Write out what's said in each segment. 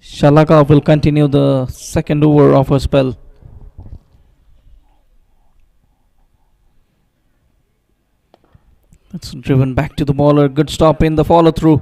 Shalaka will continue the second over of her spell. It's driven back to the bowler. Good stop in the follow through.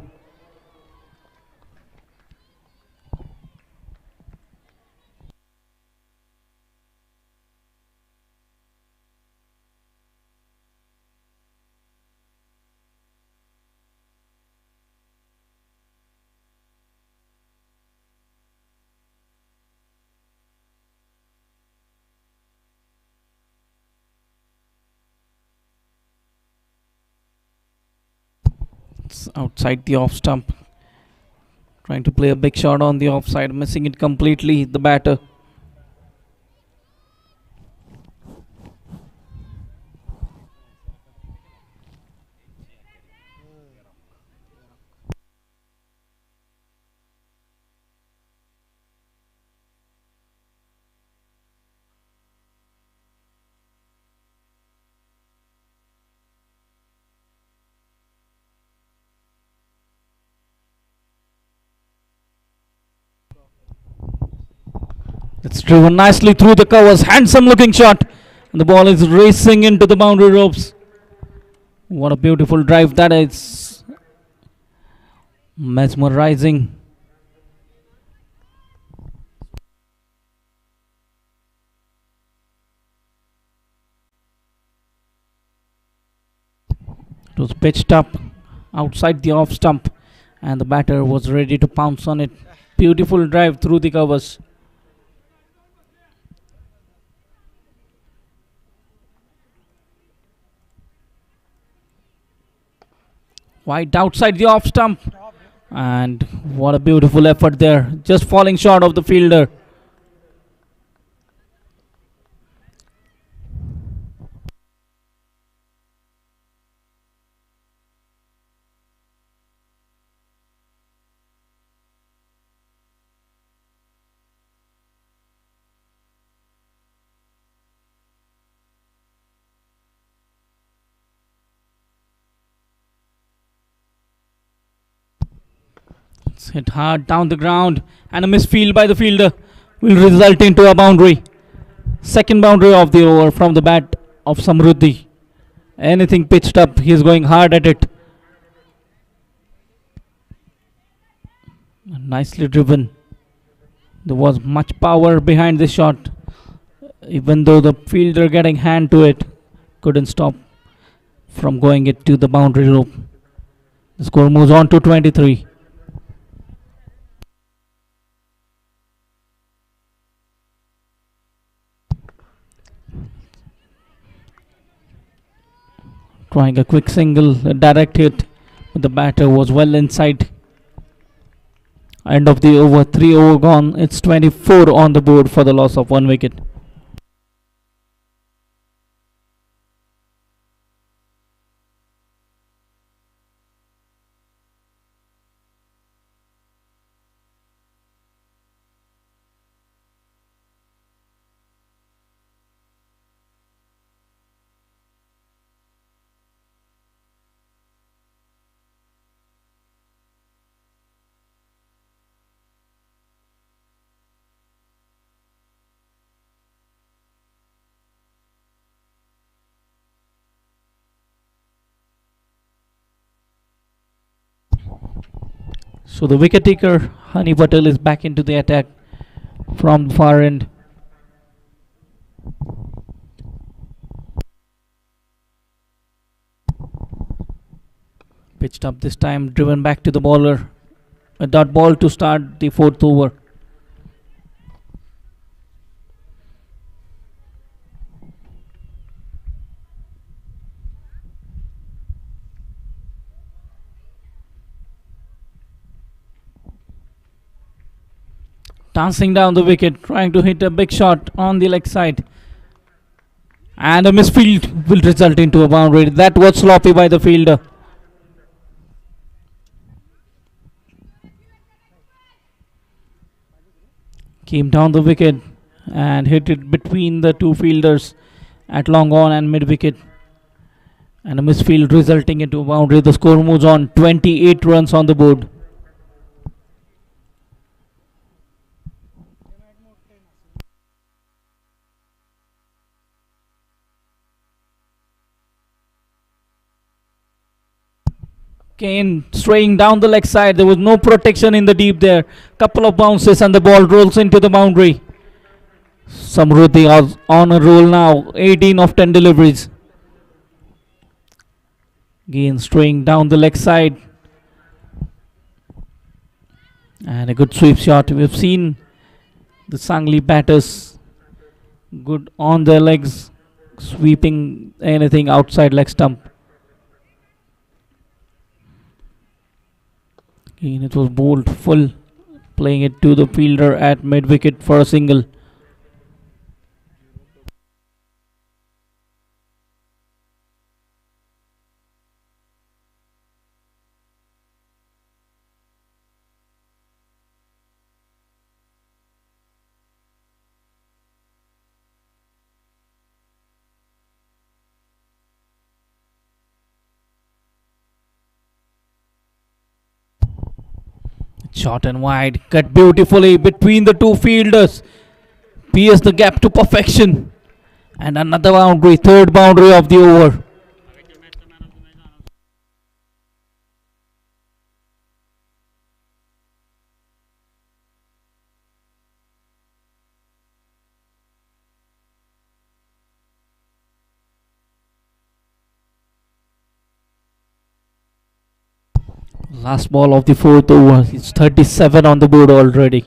Outside the off stump, trying to play a big shot on the offside, missing it completely, the batter. It's driven nicely through the covers. Handsome looking shot. And the ball is racing into the boundary ropes. What a beautiful drive that is. Mesmerizing. It was pitched up outside the off stump and the batter was ready to pounce on it. Beautiful drive through the covers. Wide outside the off stump. And what a beautiful effort there. Just falling short of the fielder. It's hit hard down the ground and a misfield by the fielder will result into a boundary. Second boundary of the over from the bat of Samruddhi. Anything pitched up, he is going hard at it. Nicely driven. There was much power behind the shot. Even though the fielder getting hand to it, couldn't stop from going it to the boundary rope. The score moves on to 23. Trying a quick single, a direct hit, but the batter was well inside. End of the over, 3 over gone. It's 24 on the board for the loss of 1 wicket. So the wicket taker, Hani Patel, is back into the attack from the far end. Pitched up this time, driven back to the bowler. A dot ball to start the 4th over. Dancing down the wicket, trying to hit a big shot on the leg side. And a misfield will result into a boundary. That was sloppy by the fielder. Came down the wicket and hit it between the two fielders at long on and mid wicket. And a misfield resulting into a boundary. The score moves on, 28 runs on the board. Kane straying down the leg side. There was no protection in the deep there. Couple of bounces and the ball rolls into the boundary. Samruddhi on a roll now. 18 of 10 deliveries. Again straying down the leg side. And a good sweep shot. We've seen the Sangli batters good on their legs, sweeping anything outside leg stump. Again it was bowled full, playing it to the fielder at mid wicket for a single. Short and wide, cut beautifully between the two fielders. Pierce the gap to perfection. And another boundary, third boundary of the over. Last ball of the fourth over. It's 37 on the board already.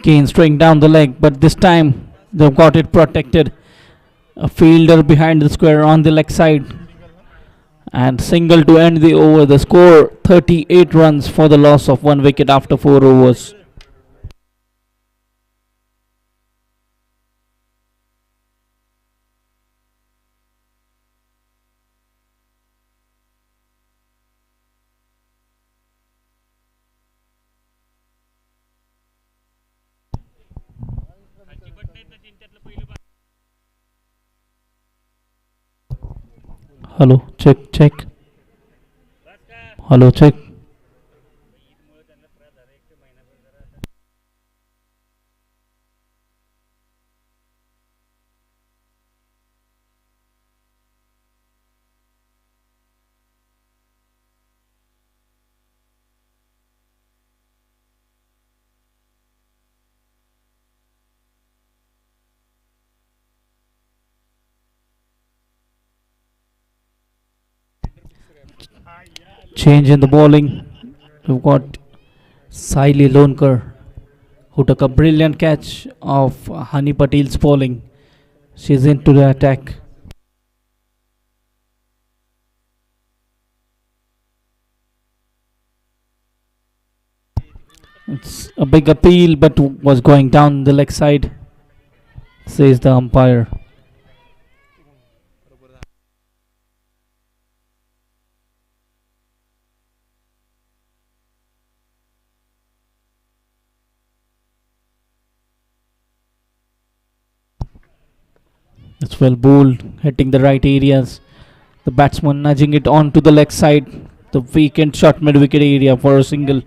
Kane straying down the leg, but this time they've got it protected. A fielder behind the square on the leg side. And single to end the over. The score 38 runs for the loss of 1 wicket after 4 overs. Hello, check. Hello, check. Change in the bowling. We've got Saili Lonkar, who took a brilliant catch of Hani Patel's bowling. She's into the attack. It's a big appeal, but was going down the leg side, says the umpire. It's well bowled, hitting the right areas. The batsman nudging it onto the leg side. The vacant shot mid wicket area for a single.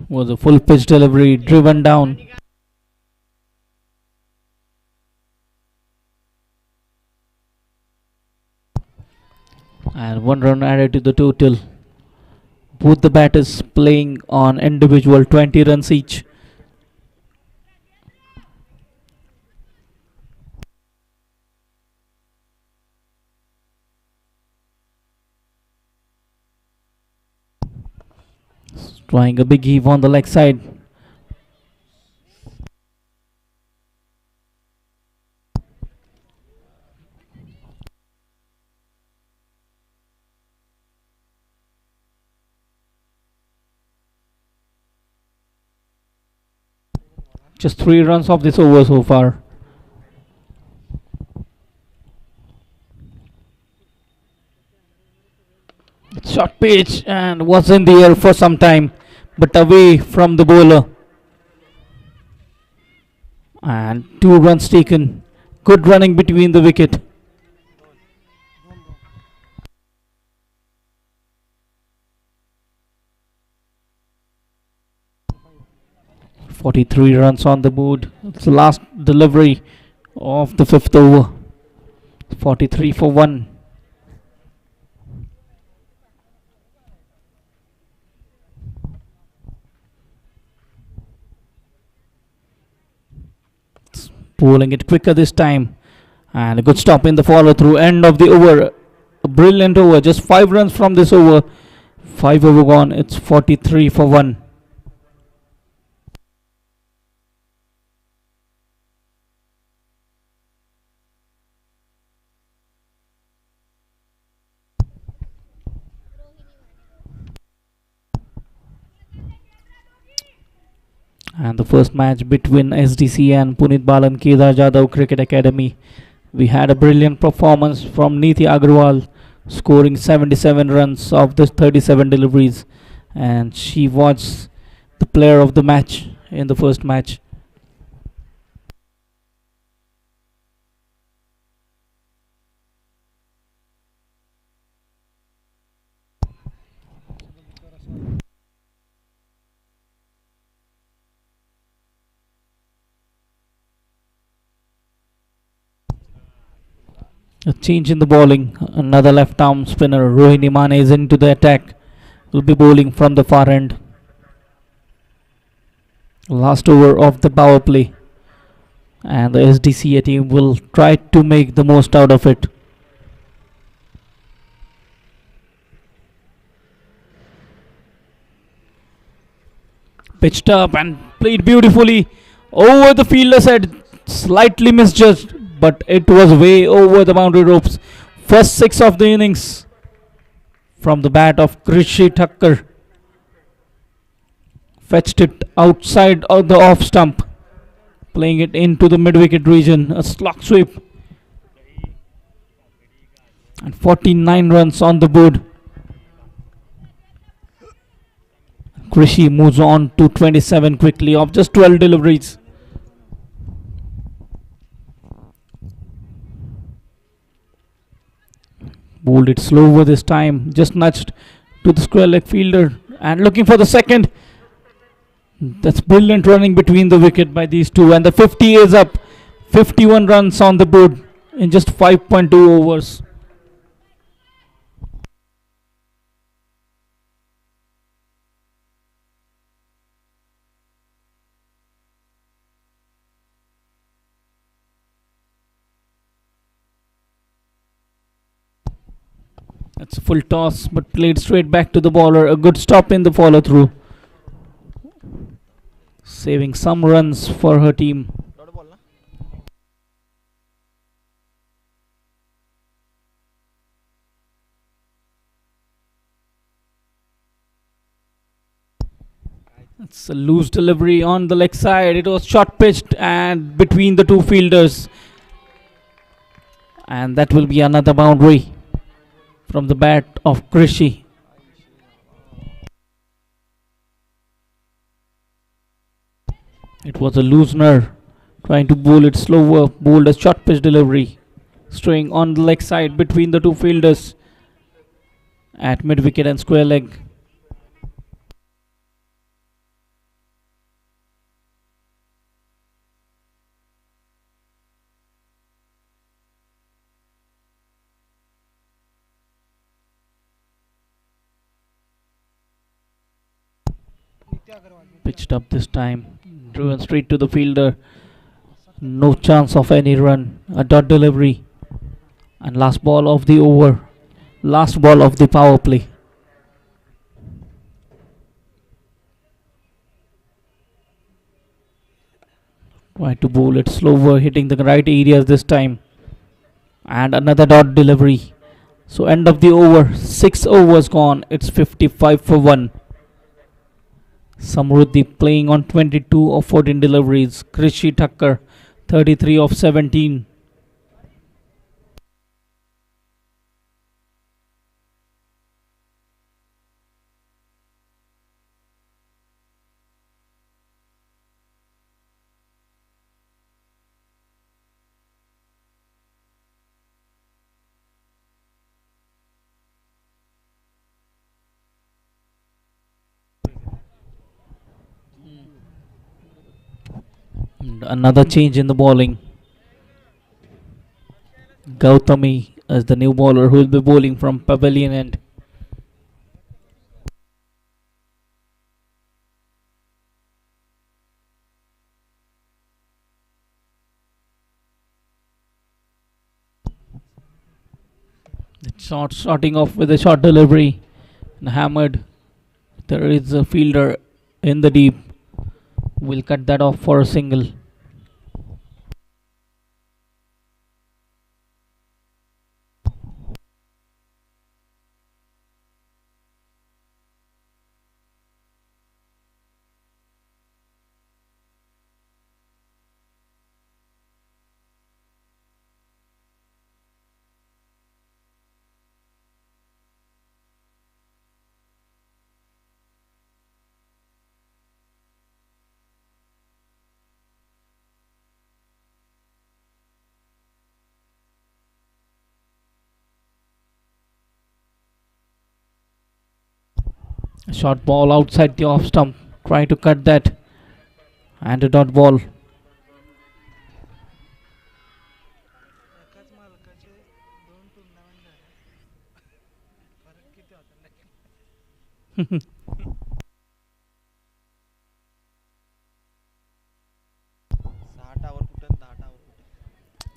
Was a full pitch delivery driven down. And 1 run added to the total. Both the batters playing on individual 20 runs each. Trying a big heave on the leg side. Just 3 runs of this over so far. Short pitch and was in the air for some time, but away from the bowler. And 2 runs taken. Good running between the wicket. "43 runs on the board." It's the last delivery of the 5th over. 43 for 1. Bowling it quicker this time. And a good stop in the follow through. End of the over. A brilliant over. Just 5 runs from this over. 5 over gone. It's 43 for 1. And the first match between SDCA and Punit Balan Kedar Jadhav Cricket Academy. We had a brilliant performance from Niti Agarwal, scoring 77 runs of the 37 deliveries, and she was the player of the match in the first match. A change in the bowling. Another left arm spinner. Rohini Mane is into the attack. Will be bowling from the far end. Last over of the power play. And the SDCA team will try to make the most out of it. Pitched up and played beautifully over the fielder's head. Slightly misjudged, but it was way over the boundary ropes. First 6 of the innings from the bat of Krishi Thakkar. Fetched it outside of the off stump, playing it into the mid-wicket region. A slog sweep. And 49 runs on the board. Krishi moves on to 27 quickly of just 12 deliveries. Bowled it slower this time, just nudged to the square leg fielder and looking for the second. That's brilliant running between the wicket by these two, and the 50 is up. 51 runs on the board in just 5.2 overs. That's a full toss, but played straight back to the bowler. A good stop in the follow through, saving some runs for her team. It's a loose delivery on the leg side. It was short pitched and between the two fielders, and that will be another boundary from the bat of Krishi. It was a loosener, trying to bowl it slower, bowled a short pitch delivery, straying on the leg side between the two fielders at mid wicket and square leg. Pitched up this time, driven straight to the fielder. No chance of any run. A dot delivery. And last ball of the over. Last ball of the power play. Try to bowl it slower, hitting the right areas this time. And another dot delivery. So end of the over. 6 overs gone. It's 55 for 1. Samruddhi playing on 22 of 14 deliveries. Krishi Thakkar 33 of 17. And another change in the bowling. Gautami as the new bowler who will be bowling from pavilion end. The shot starting off with a short delivery and hammered. There is a fielder in the deep. We'll cut that off for a single. A short ball outside the off stump. Trying to cut that. And a dot ball.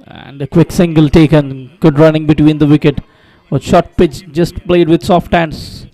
And a quick single taken. Good running between the wicket. A short pitch just played with soft hands.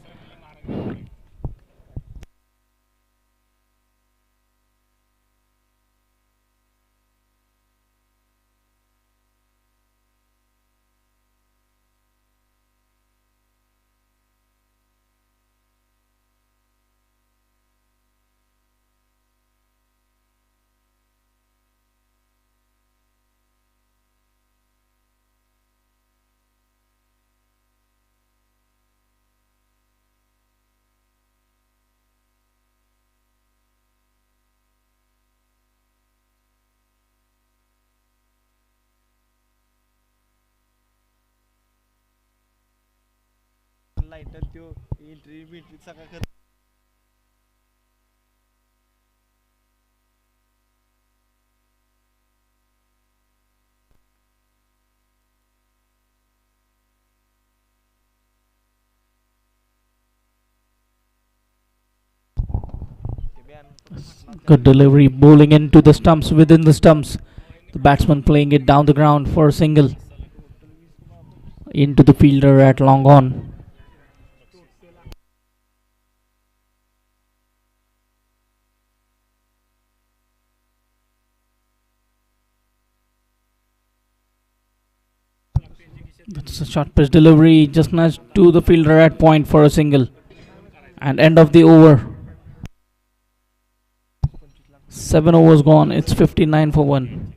Good delivery, bowling into the stumps, within the stumps. The batsman playing it down the ground for a single. Into the fielder at long on. That's a short pitch delivery, just nudged to the fielder at point for a single. And end of the over. 7 overs gone, it's 59 for 1.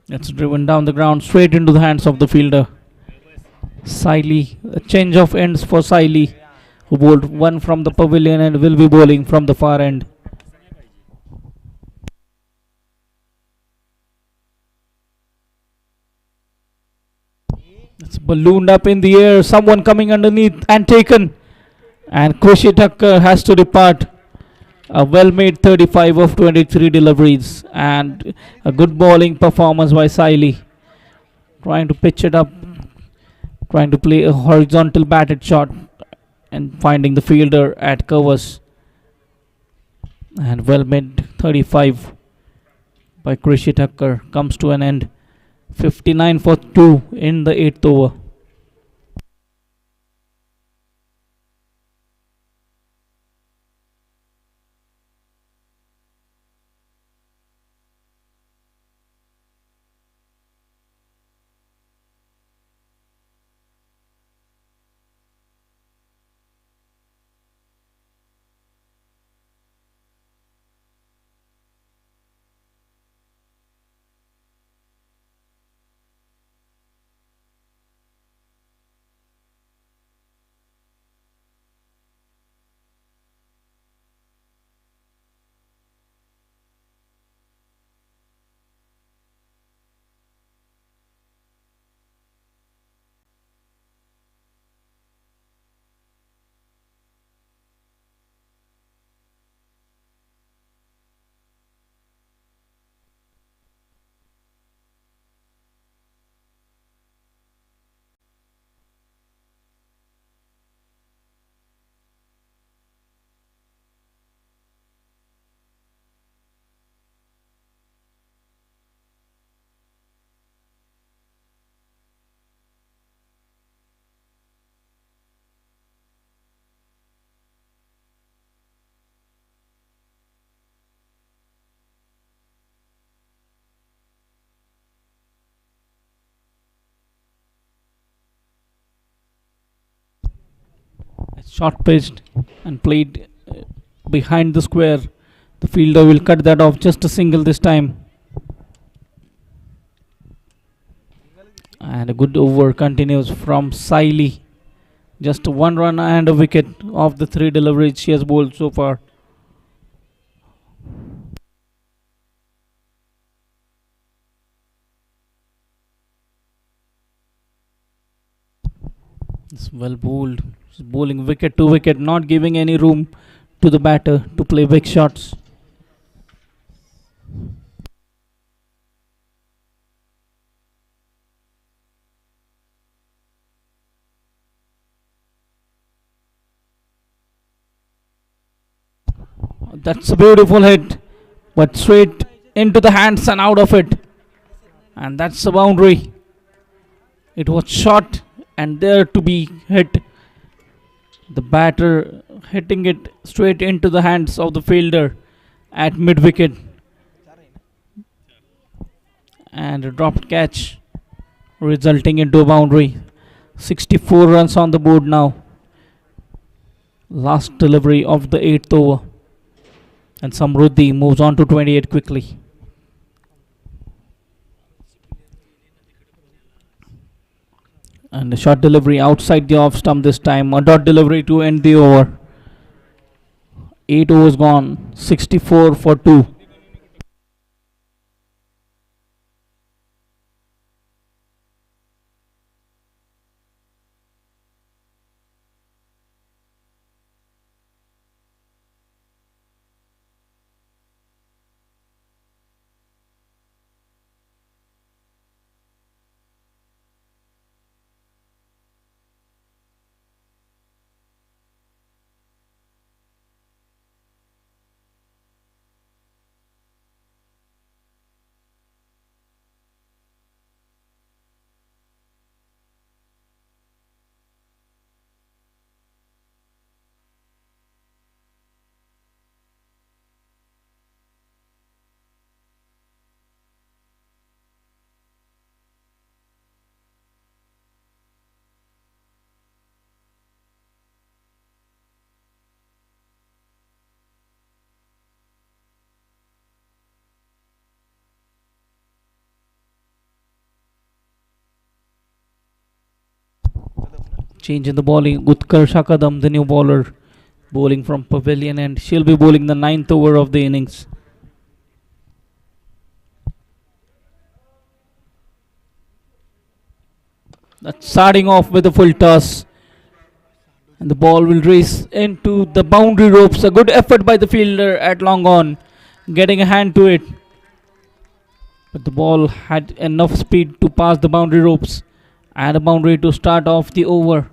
It's driven down the ground straight into the hands of the fielder. Siley, a change of ends for Siley, who bowled one from the pavilion and will be bowling from the far end. It's ballooned up in the air, someone coming underneath and taken. And Krishi Thakkar has to depart. A well-made 35 of 23 deliveries and a good bowling performance by Siley. Trying to pitch it up, trying to play a horizontal batted shot and finding the fielder at covers. And well-made 35. by Krishi Thakkar comes to an end. 59 for 2 in the 8th over. Short pitched and played behind the square. The fielder will cut that off, just a single this time. And a good over continues from Siley. Just one run and a wicket of the 3 deliveries she has bowled so far. It's well bowled. She's bowling wicket to wicket, not giving any room to the batter to play big shots. That's a beautiful hit, but straight into the hands and out of it. And that's a boundary. It was shot and there to be hit. The batter hitting it straight into the hands of the fielder at mid wicket. And a dropped catch resulting into a boundary. 64 runs on the board now. Last delivery of the 8th over. And Samruddhi moves on to 28 quickly. And a short delivery outside the off stump this time. A dot delivery to end the over. 8 overs gone. 64 for 2. Change in the bowling. Utkar Shakadam, the new bowler, bowling from Pavilion, and she'll be bowling the 9th over of the innings. That's starting off with a full toss. And the ball will race into the boundary ropes. A good effort by the fielder at long on, getting a hand to it. But the ball had enough speed to pass the boundary ropes and a boundary to start off the over.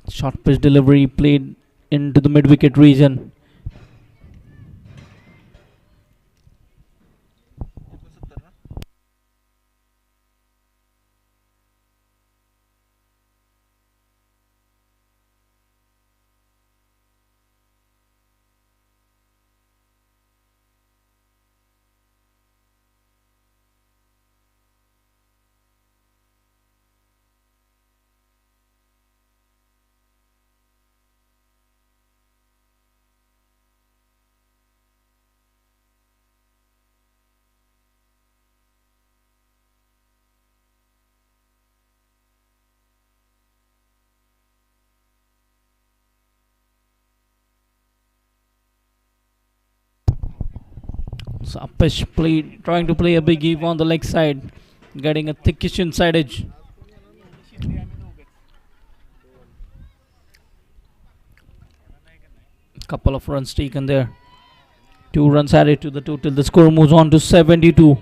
Short pitch delivery played into the mid-wicket region. So Apesh trying to play a big eve on the leg side, getting a thickish inside edge. Couple of runs taken there. 2 runs added to the total. The score moves on to 72.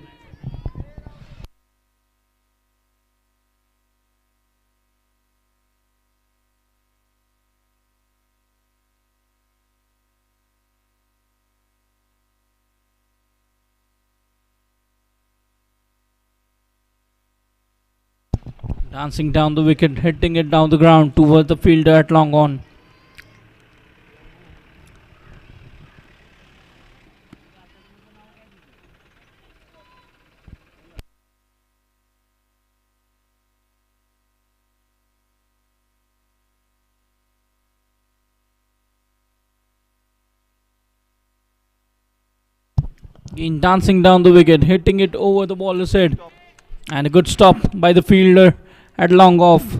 Dancing down the wicket, hitting it down the ground towards the fielder at long on. In dancing down the wicket, hitting it over the bowler's head. And a good stop by the fielder at long off.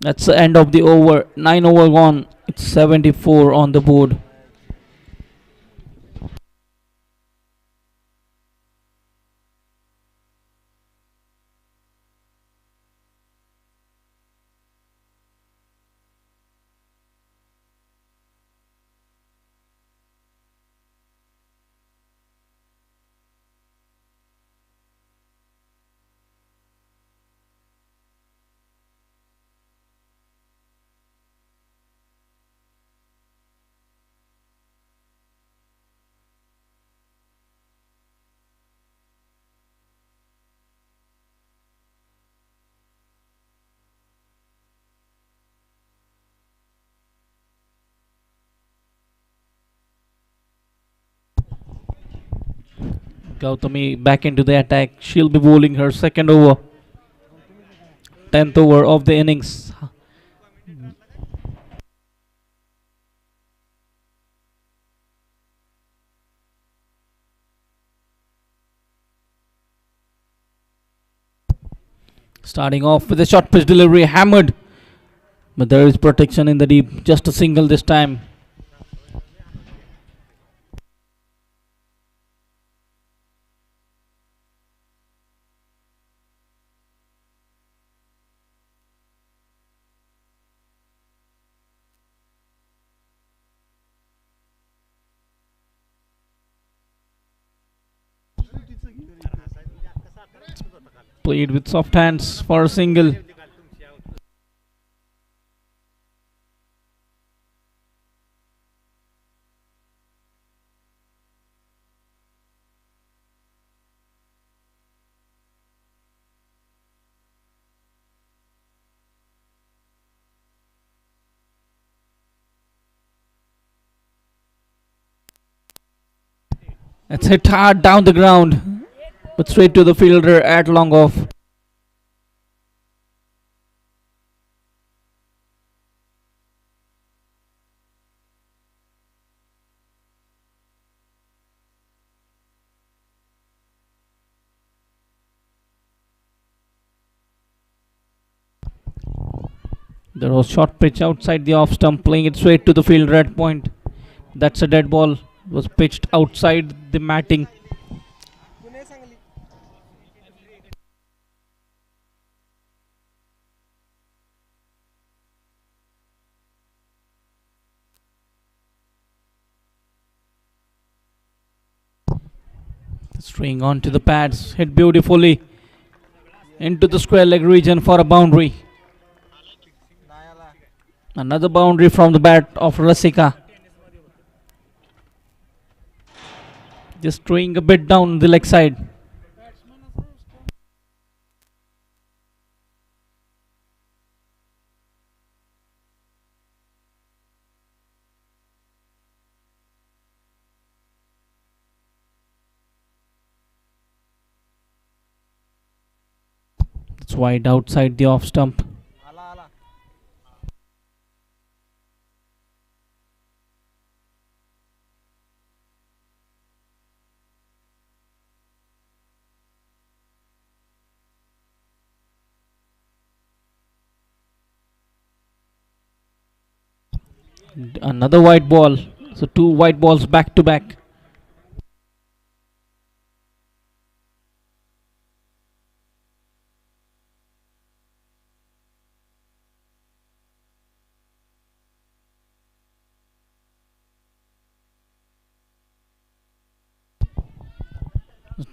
That's the end of the over. 9 over gone. It's 74 on the board. Gautami back into the attack. She'll be bowling her second over. 10th over of the innings. Starting off with a short pitch delivery, hammered. But there is protection in the deep. Just a single this time. Played with soft hands for a single. It's hit hard down the ground, but straight to the fielder at long off. There was short pitch outside the off stump, playing it straight to the fielder at point. That's a dead ball. It was pitched outside the matting. String onto the pads, hit beautifully. into the square leg region for a boundary. Another boundary from the bat of Rasika. Just throwing a bit down the leg side. It's wide outside the off stump. Another white ball. So two white balls back to back.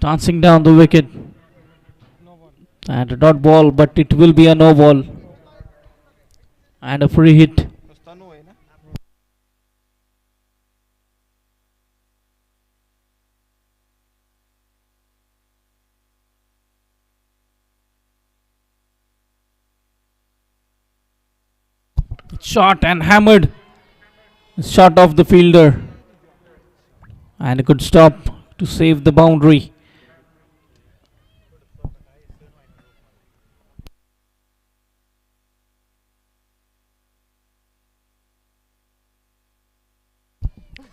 Dancing down the wicket. And a dot ball, but it will be a no ball. And a free hit. Shot and hammered. Shot off the fielder. And a good stop to save the boundary.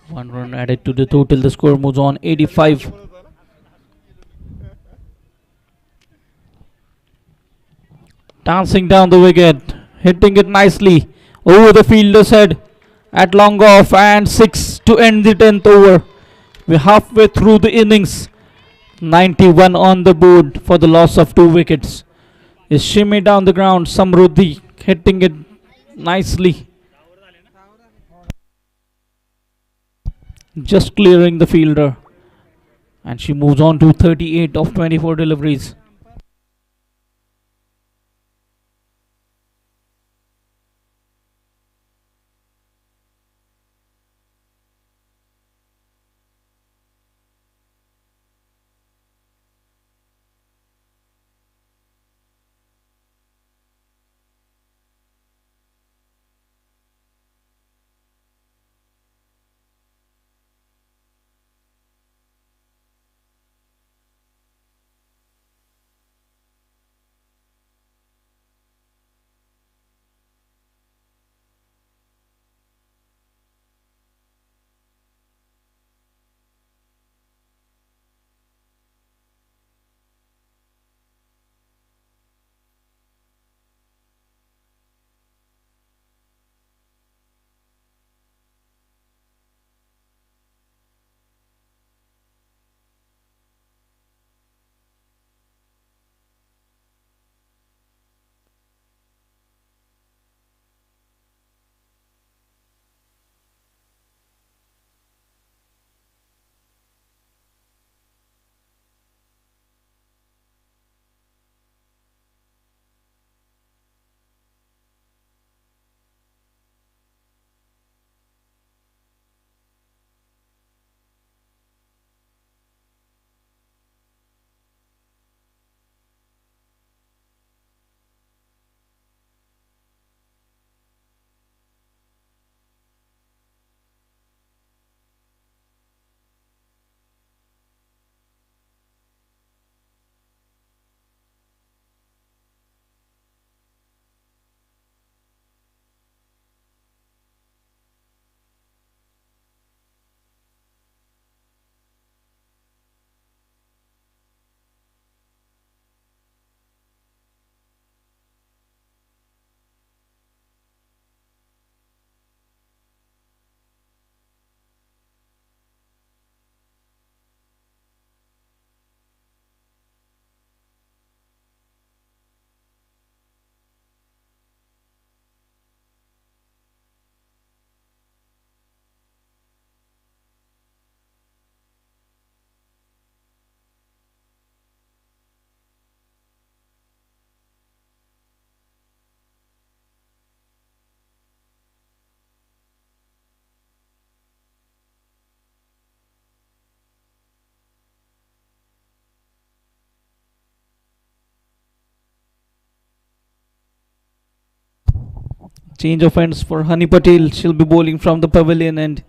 One run added to the total. The score moves on 85. Dancing down the wicket. Hitting it nicely over the fielder's head at long off, and 6 to end the 10th over. We're halfway through the innings. 91 on the board for the loss of 2 wickets. Is shimmy down the ground. Samruddhi hitting it nicely. Just clearing the fielder. And she moves on to 38 of 24 deliveries. Change of ends for Hani Patel. She'll be bowling from the pavilion end.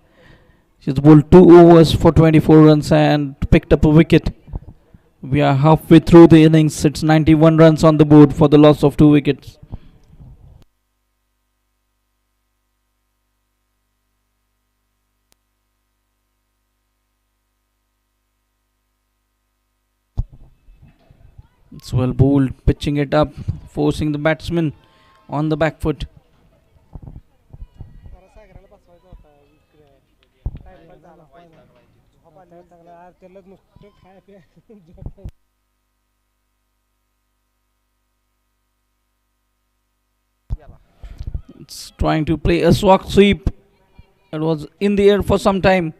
She's bowled 2 overs for 24 runs and picked up a wicket. We are halfway through the innings. It's 91 runs on the board for the loss of 2 wickets. It's well bowled, pitching it up, forcing the batsman on the back foot. It's trying to play a swag sweep. It was in the air for some time,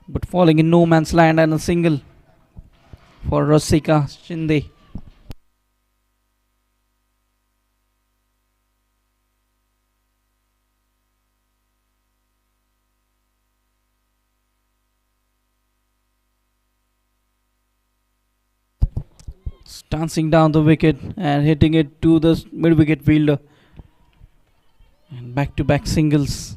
but falling in no man's land, and a single for Rasika Shinde. Dancing down the wicket and hitting it to the mid-wicket fielder. And back-to-back singles.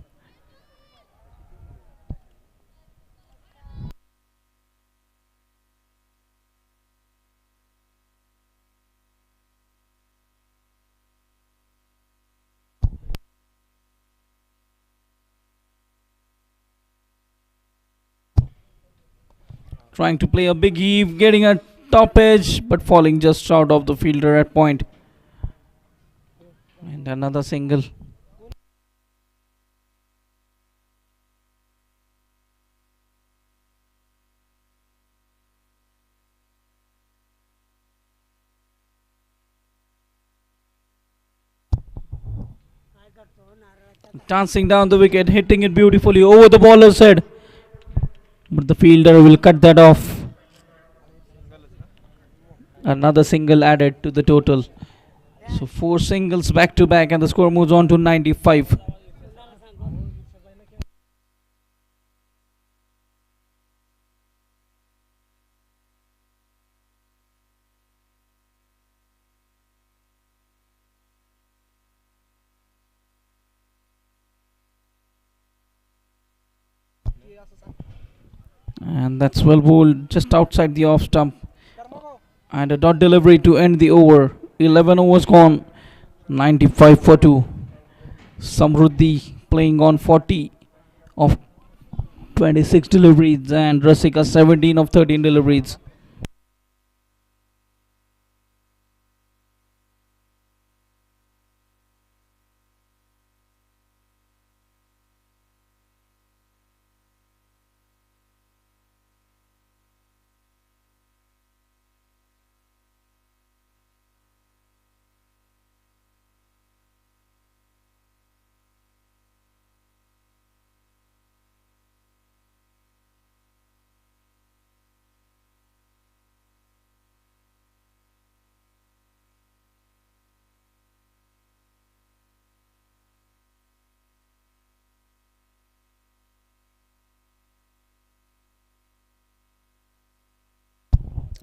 Trying to play a big heave, getting a top edge, but falling just short of the fielder at point. And another single. Dancing down the wicket, hitting it beautifully over the bowler's head. But the fielder will cut that off. Another single added to the total. So 4 singles back to back, and the score moves on to 95. And that's well bowled just outside the off stump. And a dot delivery to end the over. 11 overs gone. 95 for 2. Samruddhi playing on 40 of 26 deliveries, and Rasika 17 of 13 deliveries.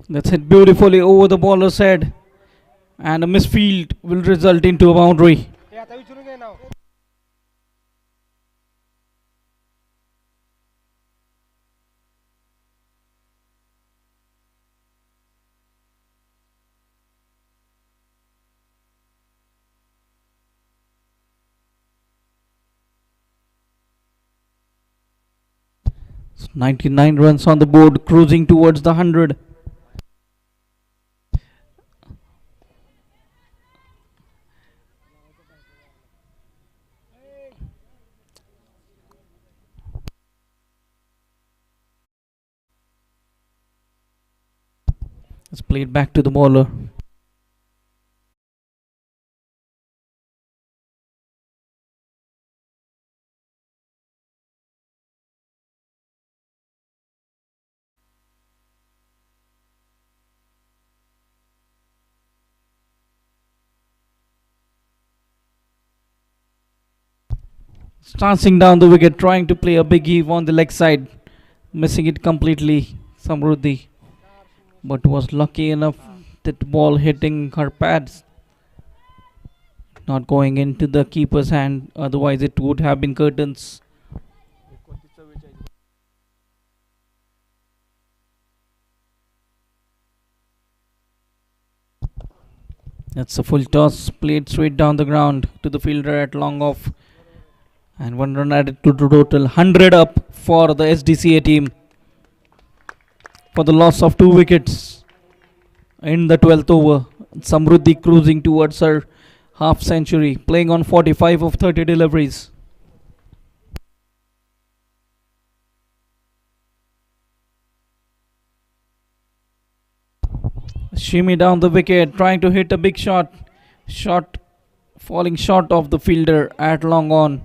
That's hit beautifully over the bowler's head, and a misfield will result into a boundary. So 99 runs on the board, cruising towards the 100. It's played back to the bowler. Dancing down the wicket, trying to play a big heave on the leg side, missing it completely. Samruddhi, but was lucky enough that ball hitting her pads. not going into the keeper's hand, otherwise it would have been curtains. That's a full toss, played straight down the ground to the fielder at long off, and one run added to the total. 100 up for the SDCA team for the loss of 2 wickets in the 12th over. Samruddhi cruising towards her half century, playing on 45 of 30 deliveries. Shimmy down the wicket, trying to hit a big shot. Shot falling short of the fielder at long on.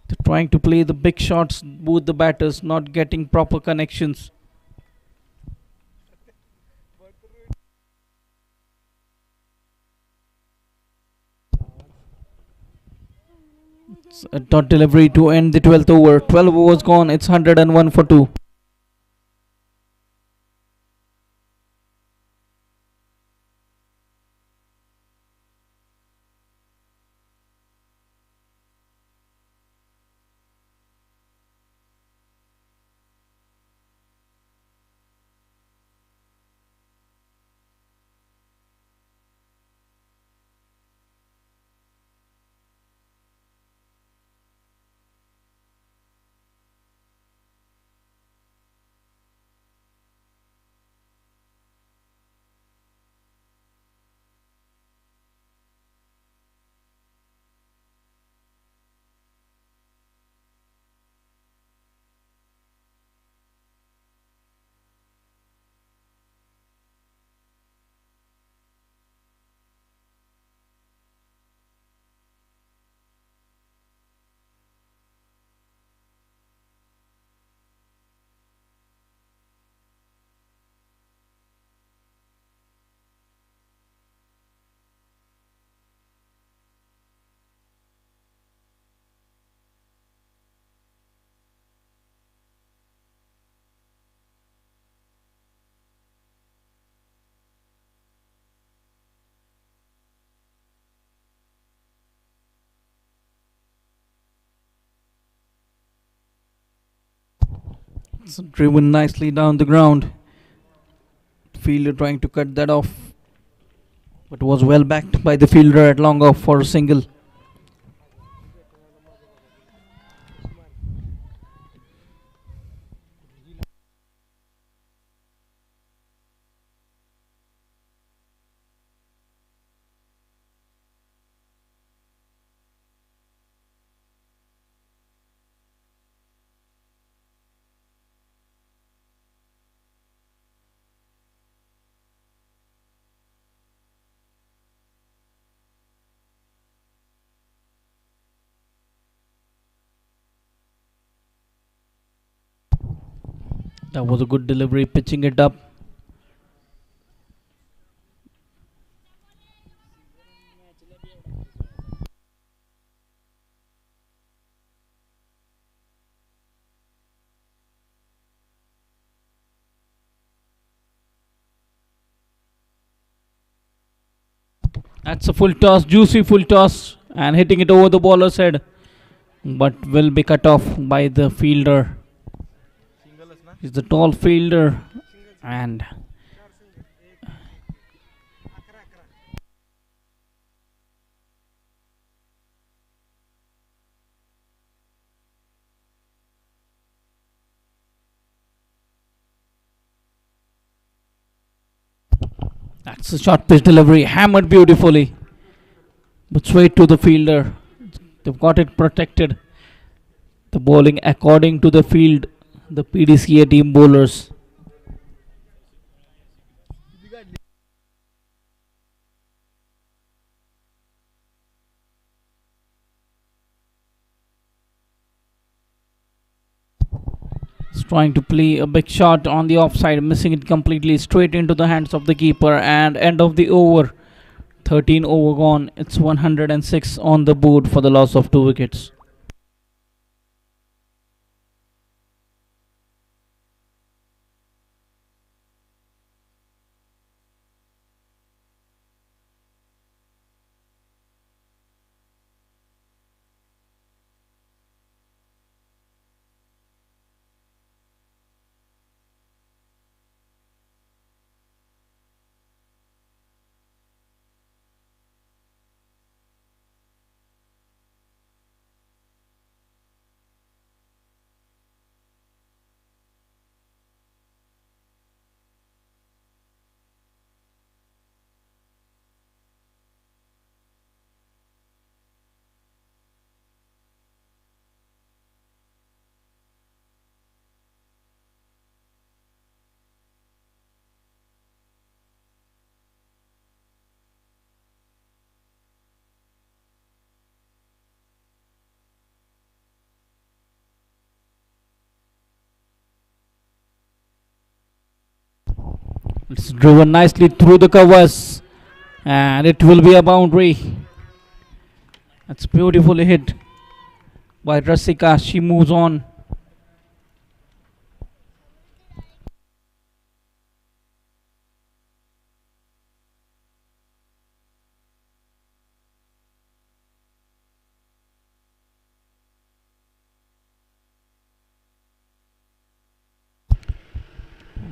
They're trying to play the big shots, both the batters not getting proper connections. It's a dot delivery to end the 12th over. 12 overs gone, it's 101 for 2. It's driven nicely down the ground. Fielder trying to cut that off, but was well backed by the fielder at long off for a single. That was a good delivery, pitching it up. That's a full toss, juicy full toss, and hitting it over the bowler's head, but will be cut off by the fielder. He's the tall fielder, and that's a short pitch delivery, hammered beautifully, but straight to the fielder. They've got it protected. The bowling according to the field, the PDCA team bowlers. He's trying to play a big shot on the offside, missing it completely, straight into the hands of the keeper, and end of the over. 13 over gone. It's 106 on the board for the loss of 2 wickets. It's driven nicely through the covers, and it will be a boundary. That's beautifully hit by Rasika. She moves on.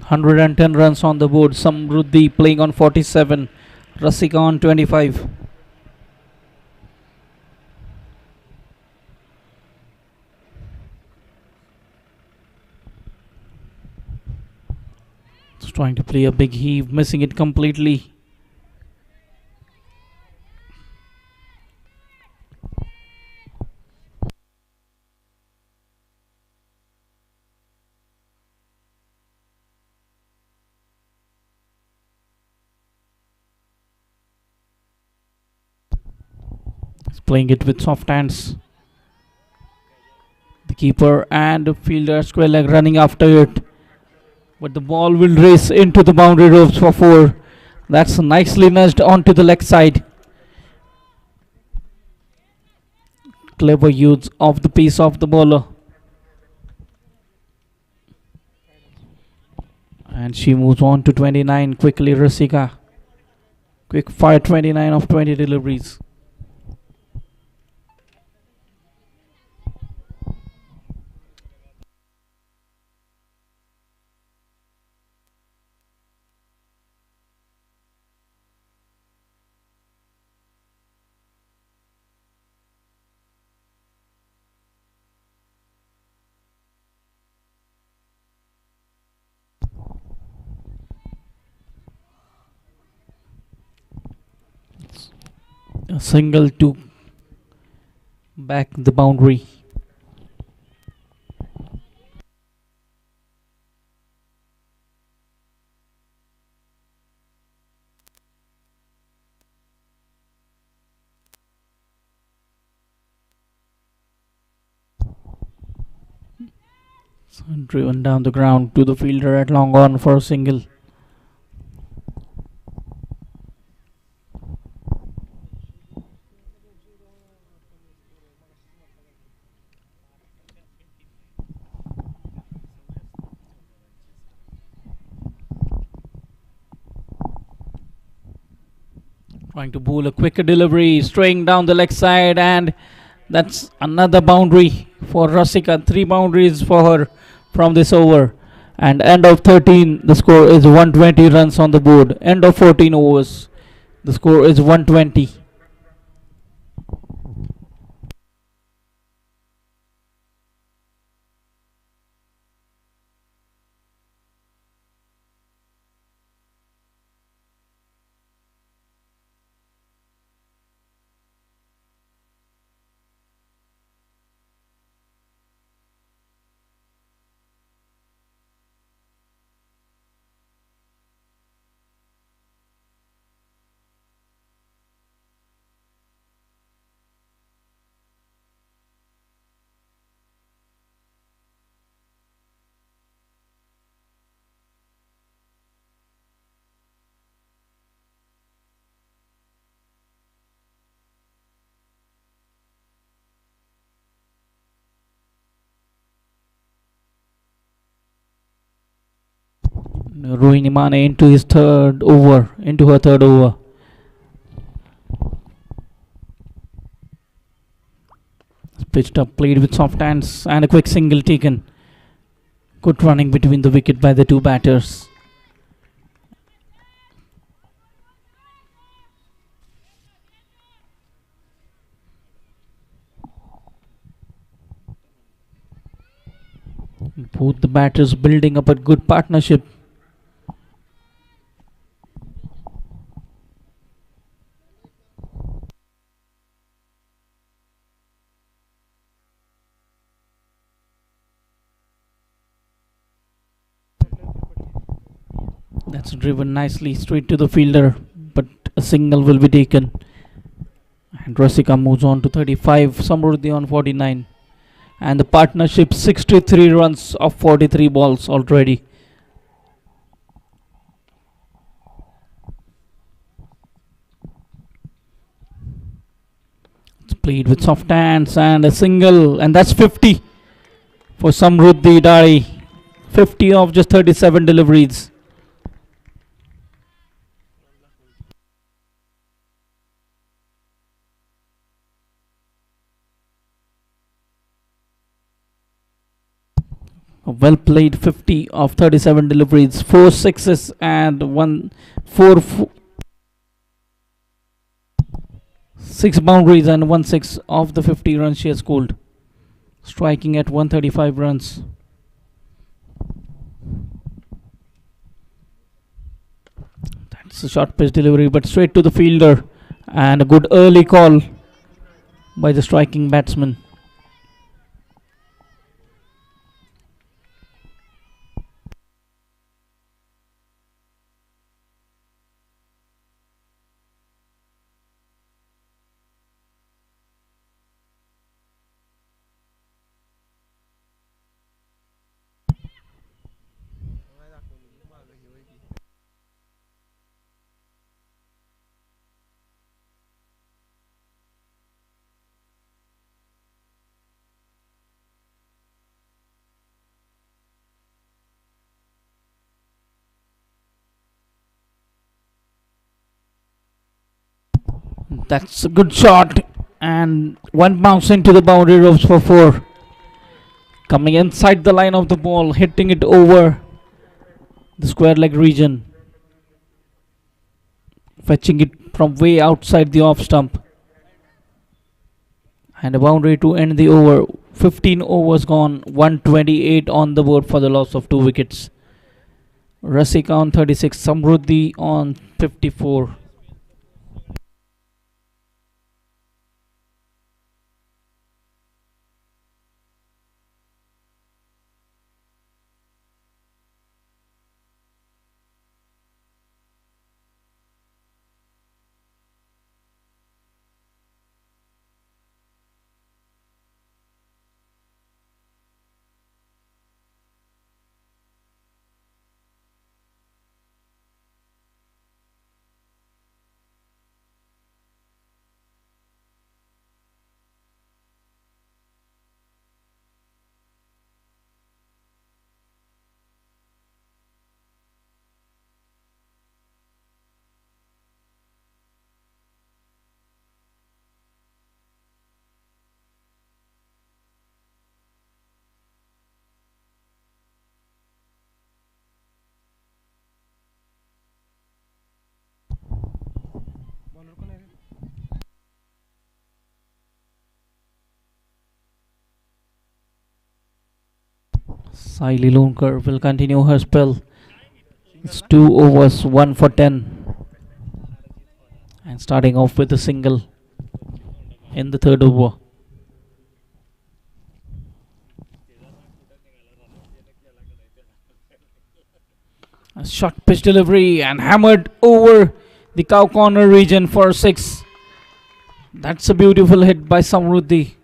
(110 runs on the board. Samruddhi playing on 47. Rasika on 25. Just trying to play a big heave, missing it completely. Playing it with soft hands. The keeper and the fielder square leg running after it. But the ball will race into the boundary ropes for 4. That's nicely nudged onto the leg side. Clever use of the piece of the bowler. And she moves on to 29 quickly. Rasika. Quick fire 29 of 20 deliveries. A single to back the boundary. So driven down the ground to the fielder at long on for a single. Trying to bowl a quicker delivery, straying down the leg side, and that's another boundary for Rasika. 3 boundaries for her from this over. And end of 13, the score is 120 runs on the board. End of 14 overs, the score is 120. Rohini Mane into her third over. Pitched up, played with soft hands, and a quick single taken. Good running between the wicket by the 2 batters. Both the batters building up a good partnership. That's driven nicely straight to the fielder, but a single will be taken. And Rasika moves on to 35, Samruddhi on 49. And the partnership 63 runs of 43 balls already. Played with soft hands and a single, and that's 50 for Samruddhi Dari. 50 of just 37 deliveries. A well played 50 of 37 deliveries. 4 sixes and 6 boundaries and 1 6 of the 50 runs she has scored. Striking at 135 runs. That's a short pitch delivery, but straight to the fielder. And a good early call by the striking batsman. That's a good shot, and one bounce into the boundary ropes for 4. Coming inside the line of the ball, hitting it over the square leg region. Fetching it from way outside the off stump. And a boundary to end the over. 15 overs gone, 128 on the board for the loss of 2 wickets. Rasika on 36, Samruddhi on 54. Saili Lonkar will continue her spell. It's 2 overs, 1 for 10. And starting off with a single in the third over. A short pitch delivery and hammered over the cow corner region for 6. That's a beautiful hit by Samruddhi.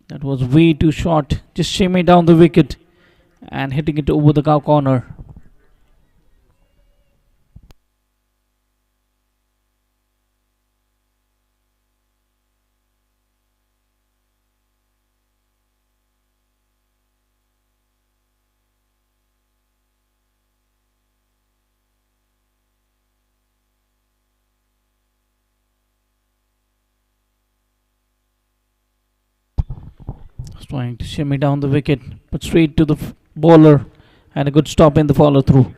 That was way too short. Just shimming down the wicket and hitting it over the cow corner. Trying to shimmy down the wicket, but straight to the bowler, and a good stop in the follow through.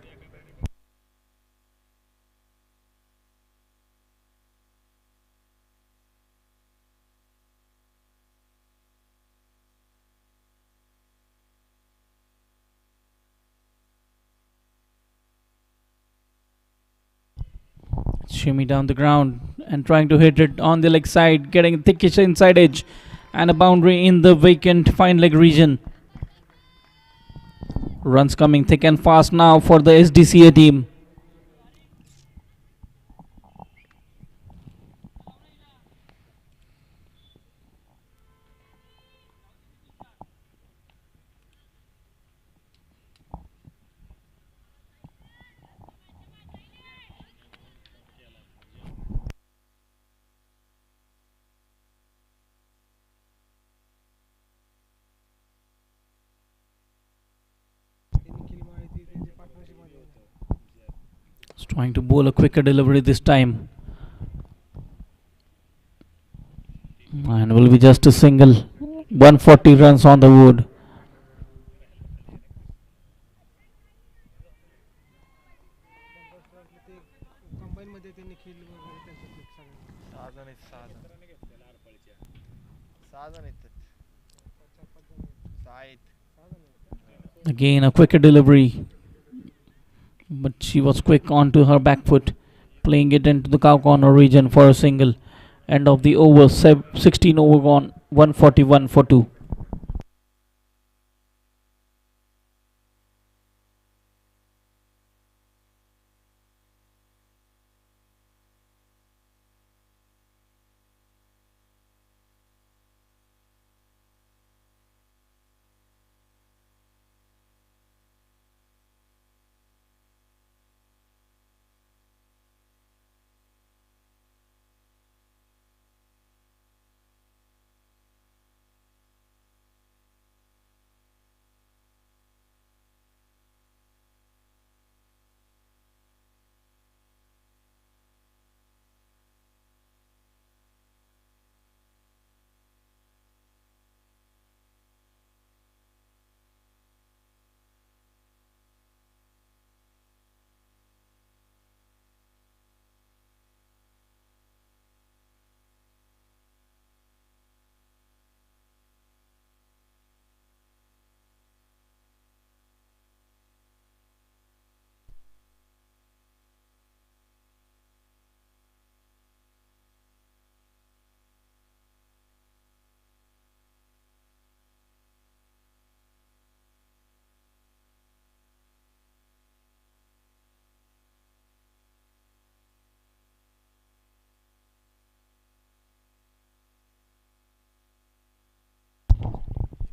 Shimmy down the ground and trying to hit it on the leg side, getting thickish inside edge, and a boundary in the vacant fine leg region. Runs coming thick and fast now for the SDCA team. Trying to bowl a quicker delivery this time. And will be just a single. 140 runs on the board. Again a quicker delivery, but she was quick onto her back foot, playing it into the cow corner region for a single. End of the over. 16 over gone. 141 for 2.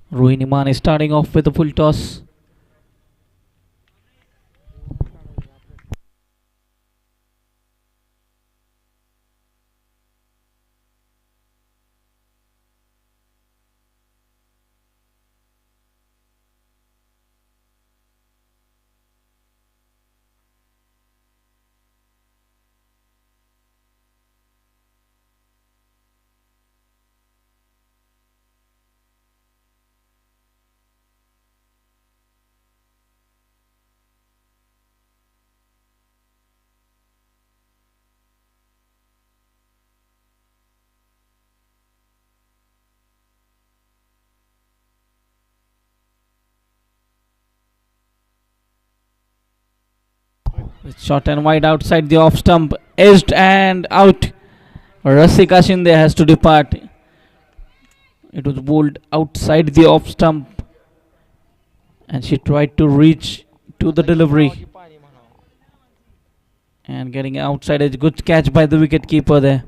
Rohini Man is starting off with a full toss. Short and wide outside the off stump, edged and out. Rasika Shinde has to depart. It was bowled outside the off stump, and she tried to reach to the delivery. And getting outside edge, good catch by the wicket keeper there.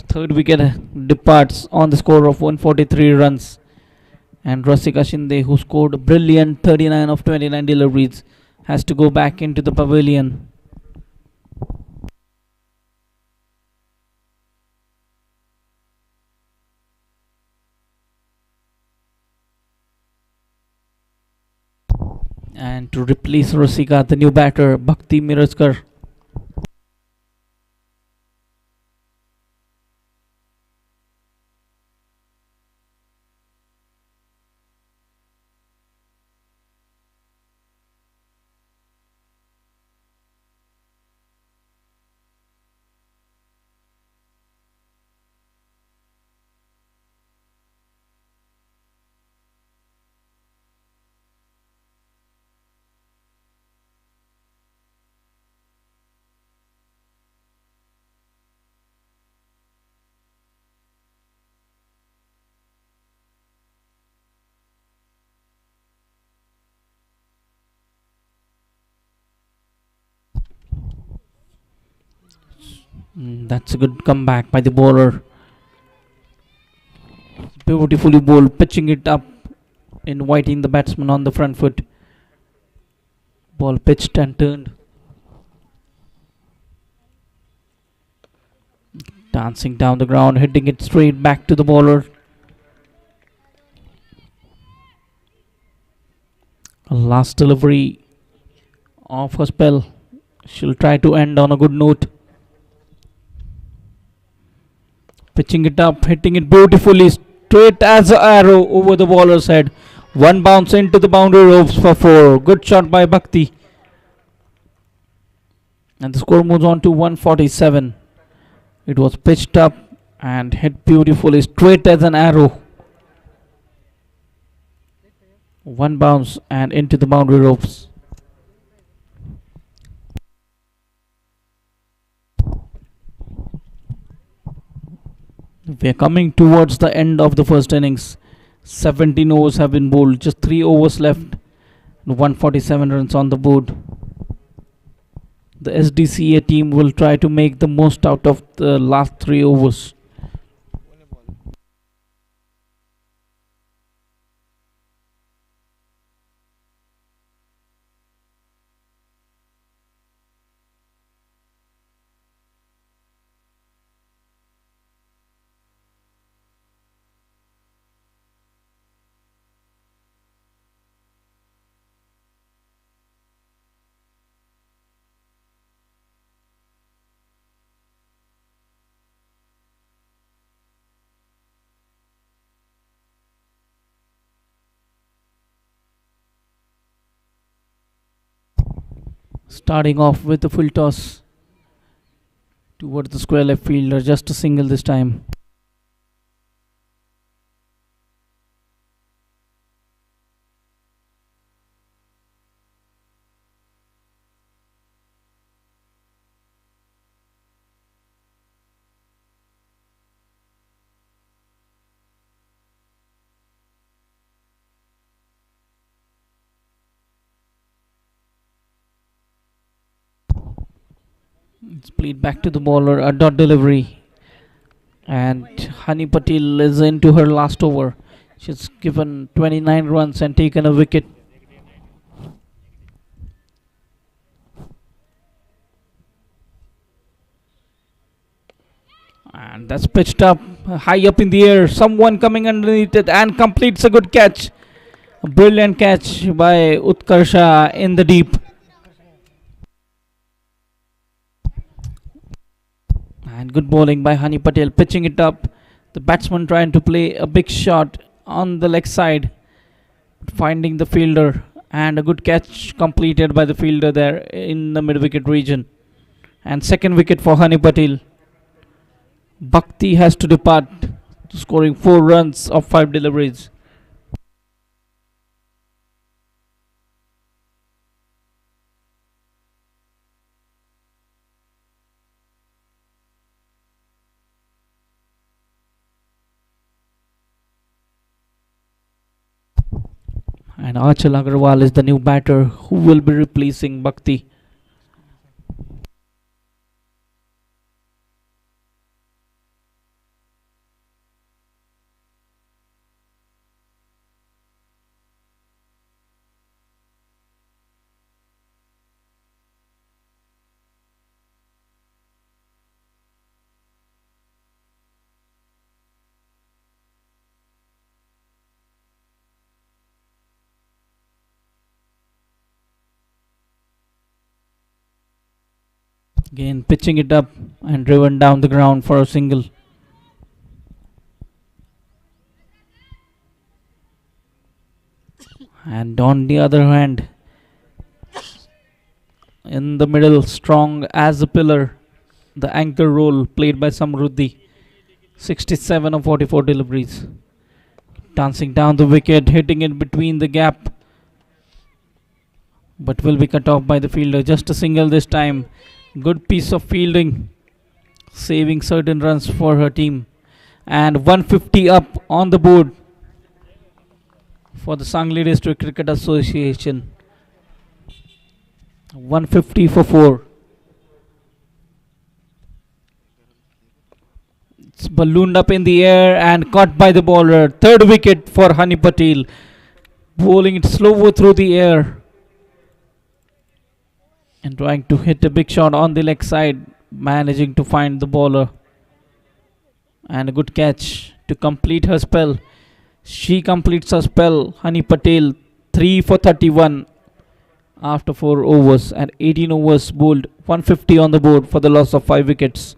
Third wicket departs on the score of 143 runs. And Rasika Shinde, who scored a brilliant 39 of 29 deliveries, has to go back into the pavilion. And to replace Rasika, the new batter, Bhakti Miraskar. That's a good comeback by the bowler. Beautifully bowled, pitching it up, inviting the batsman on the front foot. Ball pitched and turned. Dancing down the ground, hitting it straight back to the bowler. Last delivery of her spell. She'll try to end on a good note. Pitching it up, hitting it beautifully, straight as an arrow over the bowler's head. One bounce into the boundary ropes for 4. Good shot by Bhakti. And the score moves on to 147. It was pitched up and hit beautifully, straight as an arrow. One bounce and into the boundary ropes. We are coming towards the end of the first innings. 17 overs have been bowled, just 3 overs left. 147 runs on the board. The SDCA team will try to make the most out of the last 3 overs. Starting off with the full toss towards the square left fielder, just a single this time. It's played back to the bowler, a dot delivery. And Hani Patil is into her last over. She's given 29 runs and taken a wicket. And that's pitched up, high up in the air. Someone coming underneath it and completes a good catch. A brilliant catch by Utkarsha in the deep. And good bowling by Hani Patel, pitching it up. The batsman trying to play a big shot on the leg side, finding the fielder, and a good catch completed by the fielder there in the mid-wicket region. And second wicket for Hani Patel. Bhakti has to depart, scoring 4 runs of 5 deliveries. And Achal Agarwal is the new batter who will be replacing Bhakti. Again pitching it up and driven down the ground for a single. And on the other hand, in the middle, strong as a pillar, the anchor role played by Samruddhi. 67 of 44 deliveries. Dancing down the wicket, hitting it between the gap, but will be cut off by the fielder. Just a single this time. Good piece of fielding, saving certain runs for her team. And 150 up on the board for the Sangli District Cricket Association. 150 for 4. It's ballooned up in the air and caught by the bowler. Third wicket for Hani Patel. Bowling it slower through the air and trying to hit a big shot on the leg side, managing to find the bowler. And a good catch to complete her spell. She completes her spell. Honey Patel 3 for 31 after 4 overs and 18 overs bowled. 150 on the board for the loss of 5 wickets.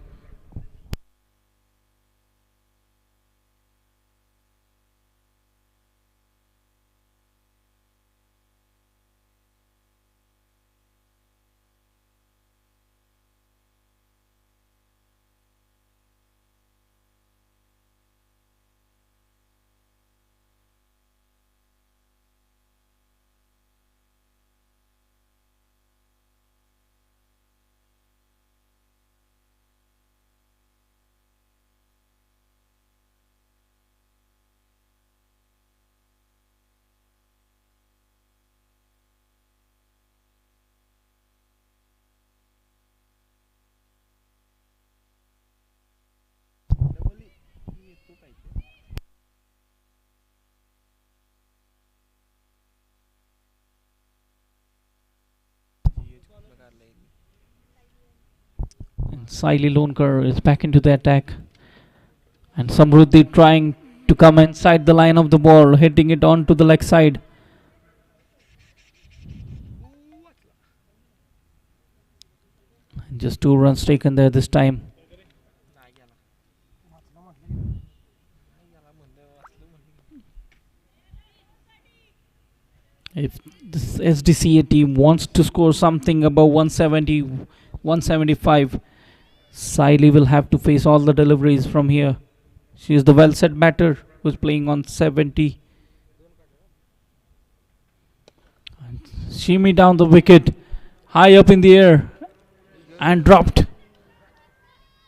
And Saili Lonkar is back into the attack. And Samruddhi trying to come inside the line of the ball, hitting it onto the leg side. And just 2 runs taken there this time. If this SDCA team wants to score something above 170, 175, Saili will have to face all the deliveries from here. She is the well set batter who's playing on 70. And shimmy down the wicket, high up in the air, and dropped.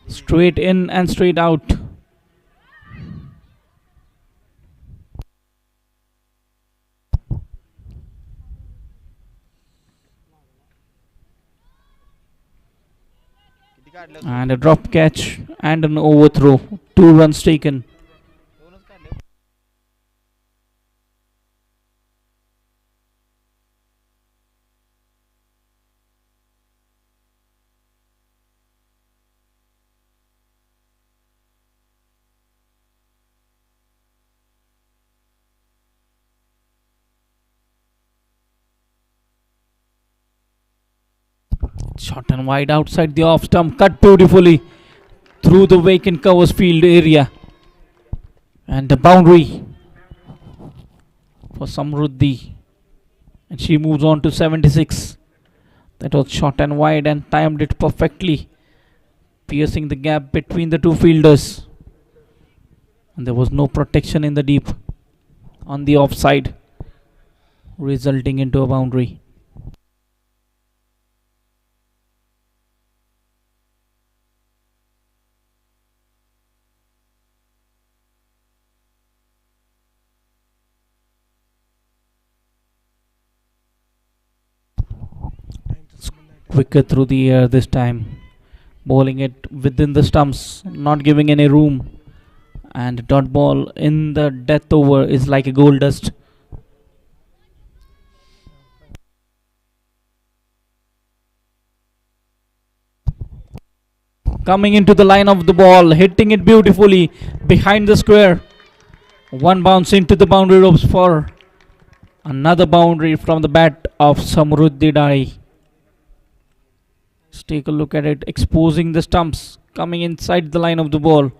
Straight in and straight out. And a drop catch and an overthrow. 2 runs taken. Short and wide outside the off stump, cut beautifully through the vacant covers field area. And the boundary for Samruddhi. And she moves on to 76. That was short and wide and timed it perfectly, piercing the gap between the 2 fielders. And there was no protection in the deep on the offside, resulting into a boundary. Wicket through the air this time, bowling it within the stumps, not giving any room. And dot ball in the death over is like a gold dust. Coming into the line of the ball, hitting it beautifully behind the square. 1 bounce into the boundary ropes for another boundary from the bat of Samruddhi Dai. Let's take a look at it, exposing the stumps, coming inside the line of the ball.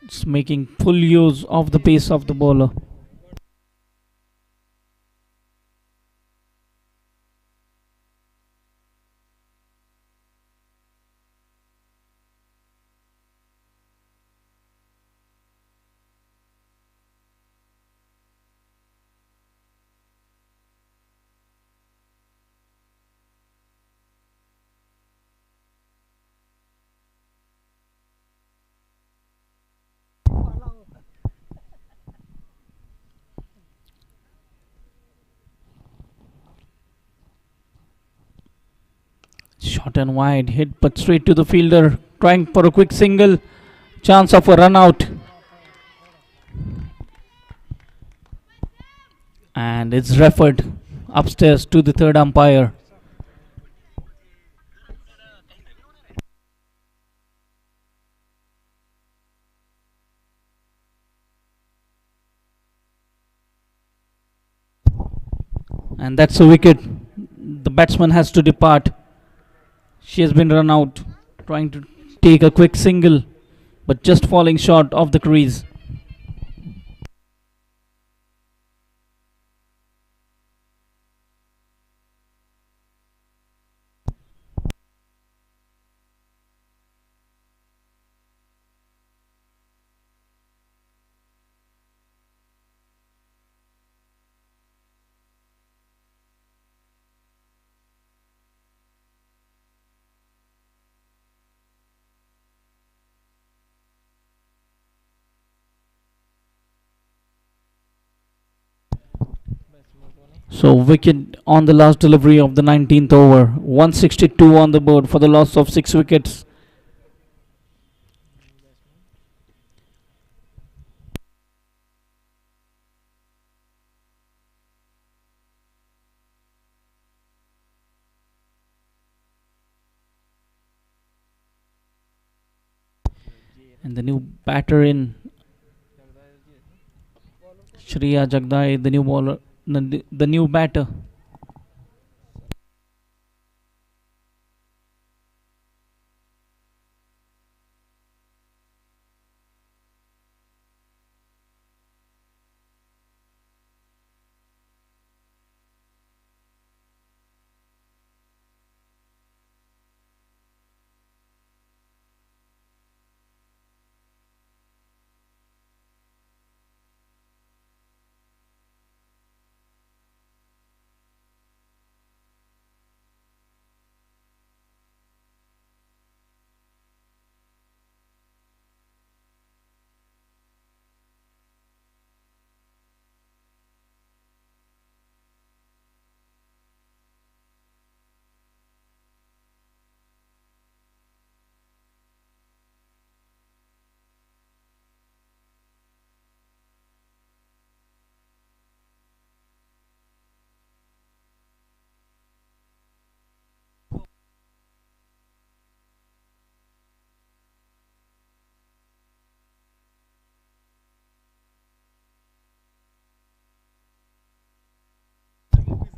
It's making full use of the pace of the bowler. Short and wide, hit but straight to the fielder, trying for a quick single, chance of a run out. And it's referred upstairs to the 3rd umpire. And that's a wicket. The batsman has to depart. She has been run out, trying to take a quick single, but just falling short of the crease. So wicket on the last delivery of the 19th over. 162 on the board for the loss of 6 wickets. And the new batter in Shriya Jagdai, the new bowler, the new batter.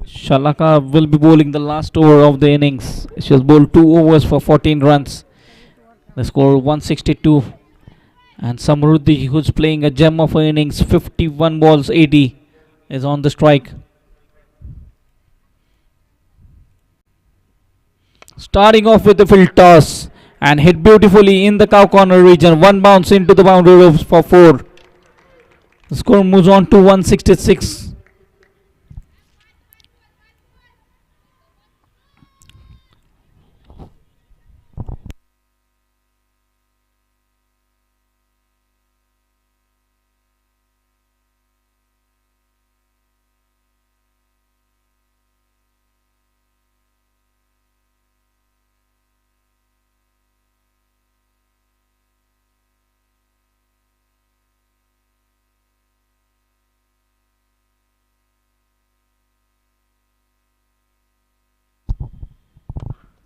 Shalaka will be bowling the last over of the innings. She has bowled 2 overs for 14 runs. The score 162. And Samruddhi, who's playing a gem of her innings, 51 balls 80, is on the strike. Starting off with the field toss and hit beautifully in the cow corner region. One bounce into the boundary ropes for 4. The score moves on to 166.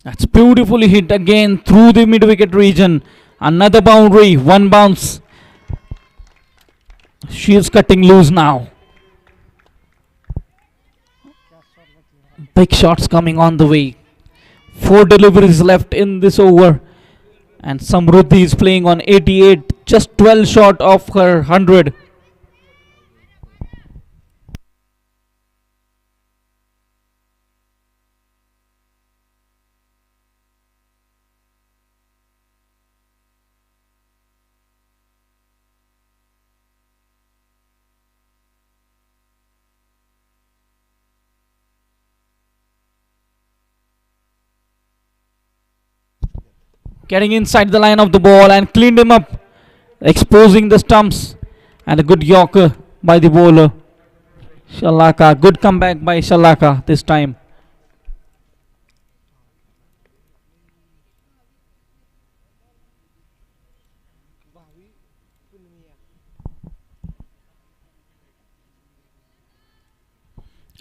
That's beautifully hit again through the mid-wicket region. Another boundary, one bounce. She is cutting loose now. Big shots coming on the way. 4 deliveries left in this over. And Samruddhi is playing on 88, just 12 short of her 100. Getting inside the line of the ball and cleaned him up, exposing the stumps. And a good yorker by the bowler. Shalaka, good comeback by Shalaka this time.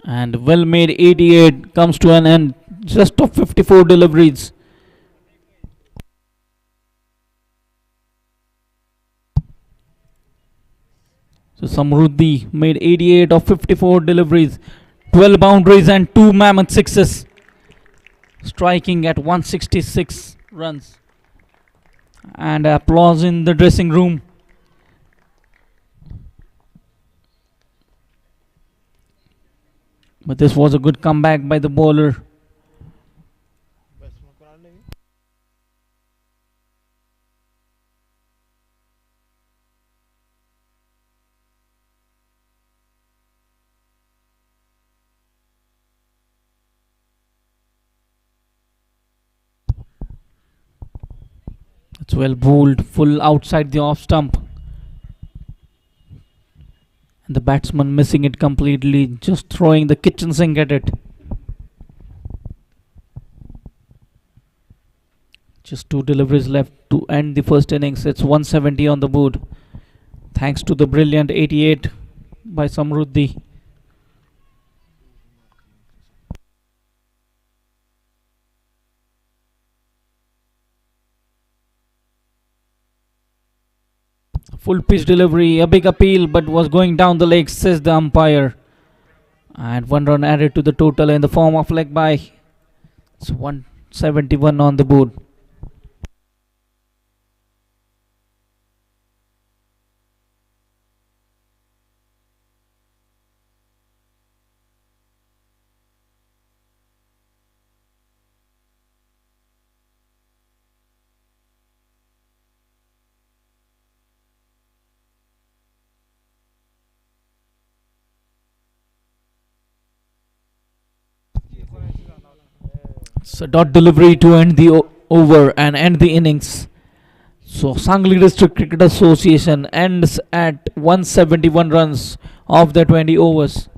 And well made 88 comes to an end, just of 54 deliveries. So Samruddhi made 88 of 54 deliveries. 12 boundaries and 2 mammoth sixes, striking at 166 runs. And applause in the dressing room. But this was a good comeback by the bowler. It's well bowled, full outside the off stump. And the batsman missing it completely, just throwing the kitchen sink at it. Just 2 deliveries left to end the first innings. It's 170 on the board, thanks to the brilliant 88 by Samruddhi. Full pitch delivery, a big appeal, but was going down the leg, says the umpire. And 1 run added to the total in the form of leg by. It's 171 on the board. So dot delivery to end the over and end the innings. So Sangli District Cricket Association ends at 171 runs of the 20 overs.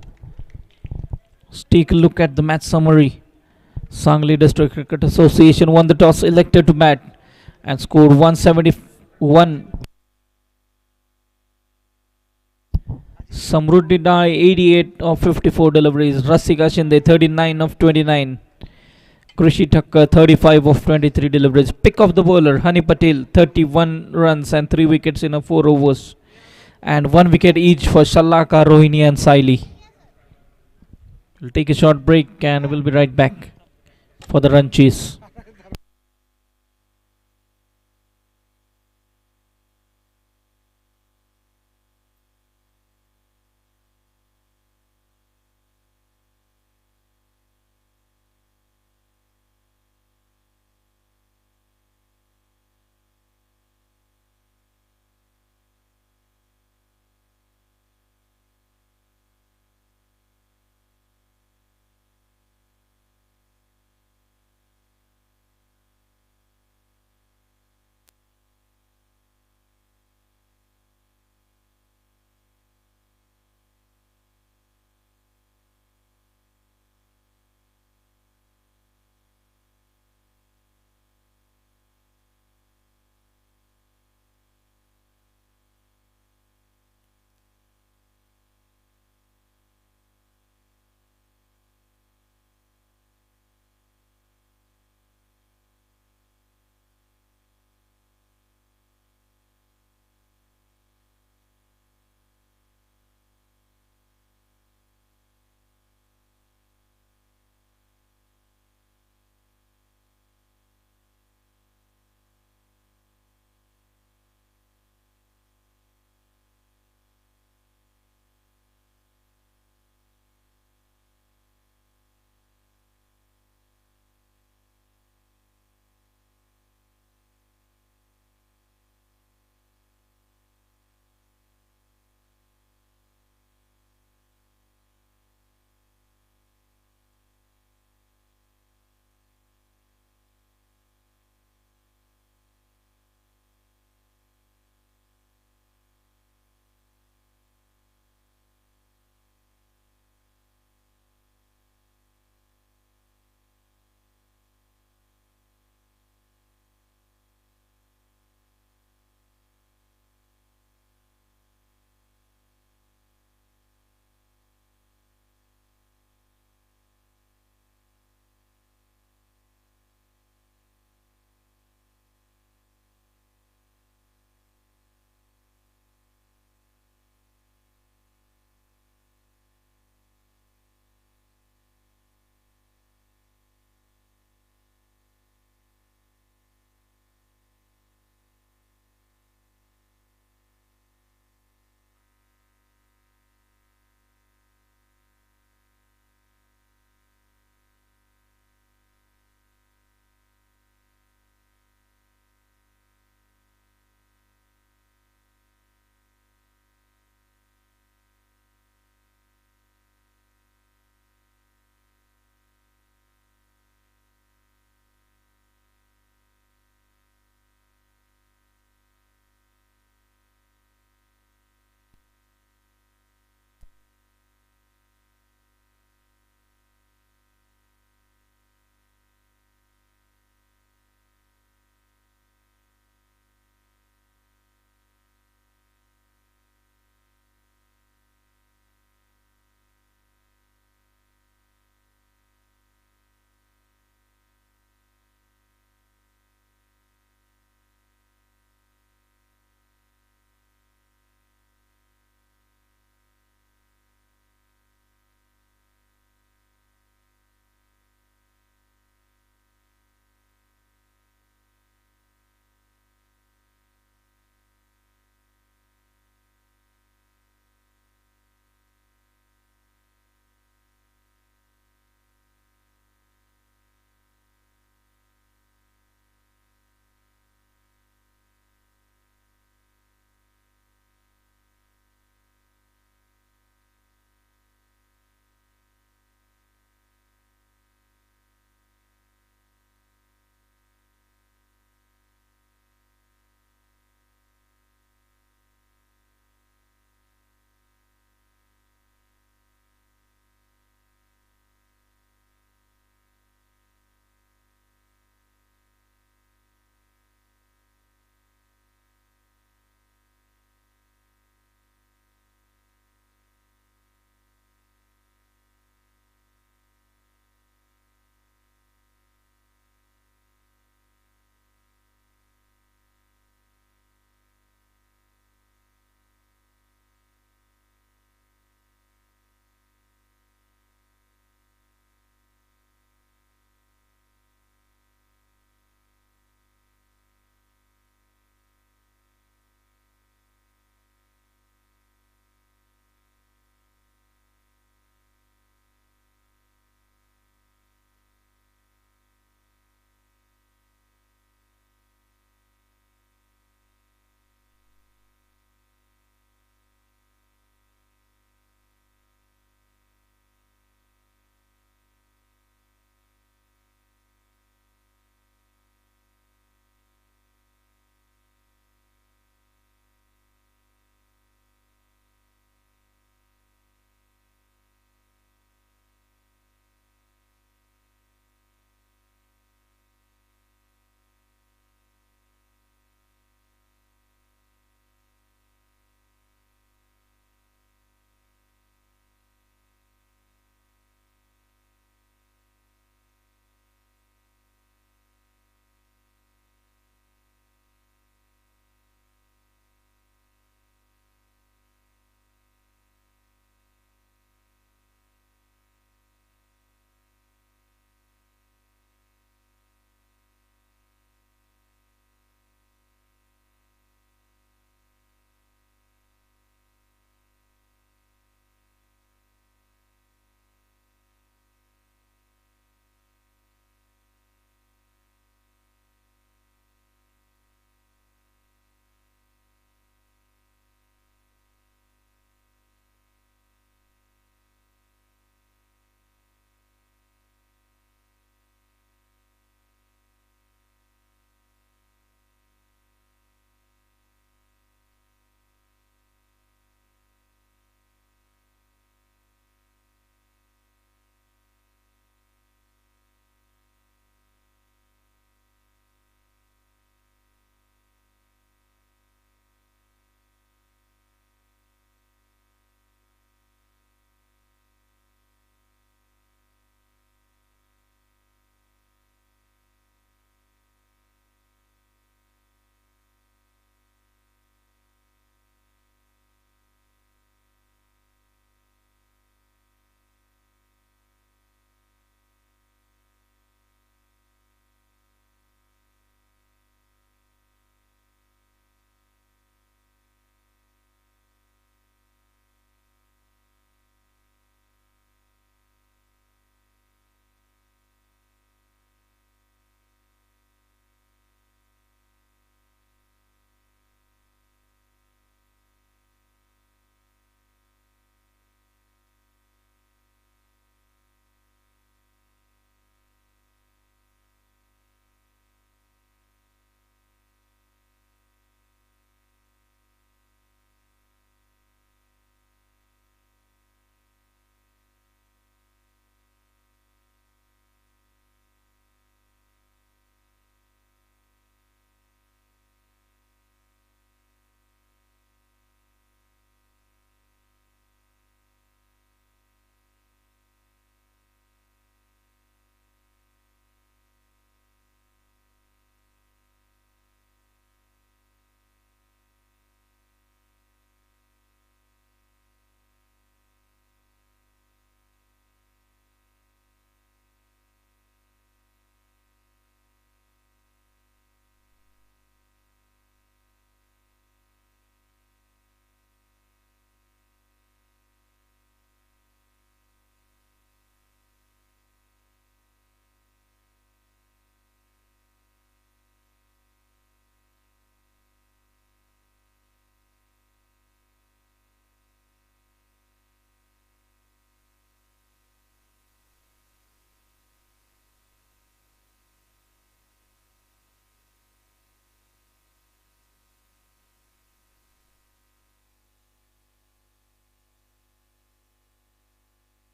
Let's take a look at the match summary. Sangli District Cricket Association won the toss, elected to bat, and scored 171. Samruddhi Dai 88 of 54 deliveries. Rasika Shinde 39 of 29. Krishi Thakkar 35 of 23 deliveries. Pick of the bowler Hani Patel 31 runs and 3 wickets in 4 overs. And 1 wicket each for Shallaka, Rohini and Saili. We'll take a short break and we'll be right back for the run chase.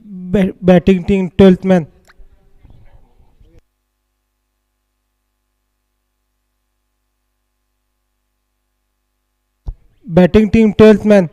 Batting team 12th man. Batting team 12th man.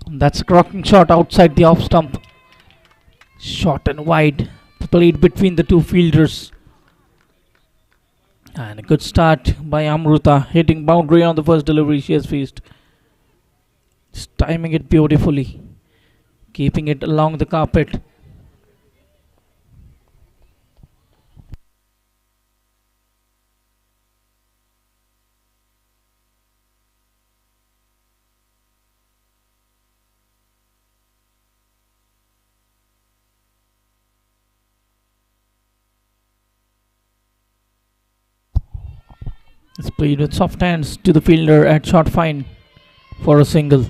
That's a crocking shot outside the off stump. Short and wide, played between the two fielders. And a good start by Amruta, hitting boundary on the first delivery she has faced. Just timing it beautifully, keeping it along the carpet. It's played with soft hands to the fielder at short fine for a single.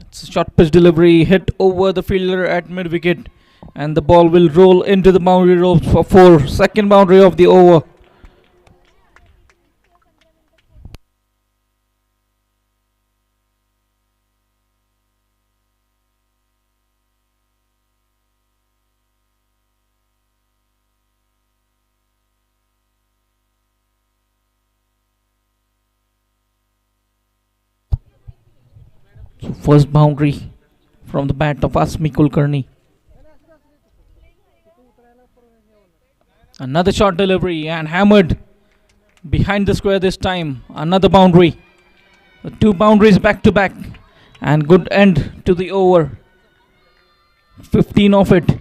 It's a short pitch delivery hit over the fielder at mid wicket, and the ball will roll into the boundary ropes for 4. Second boundary of the over. So first boundary from the bat of Asmi Kulkarni. Another short delivery and hammered behind the square this time. Another boundary. 2 boundaries back to back, and good end to the over. 15 of it.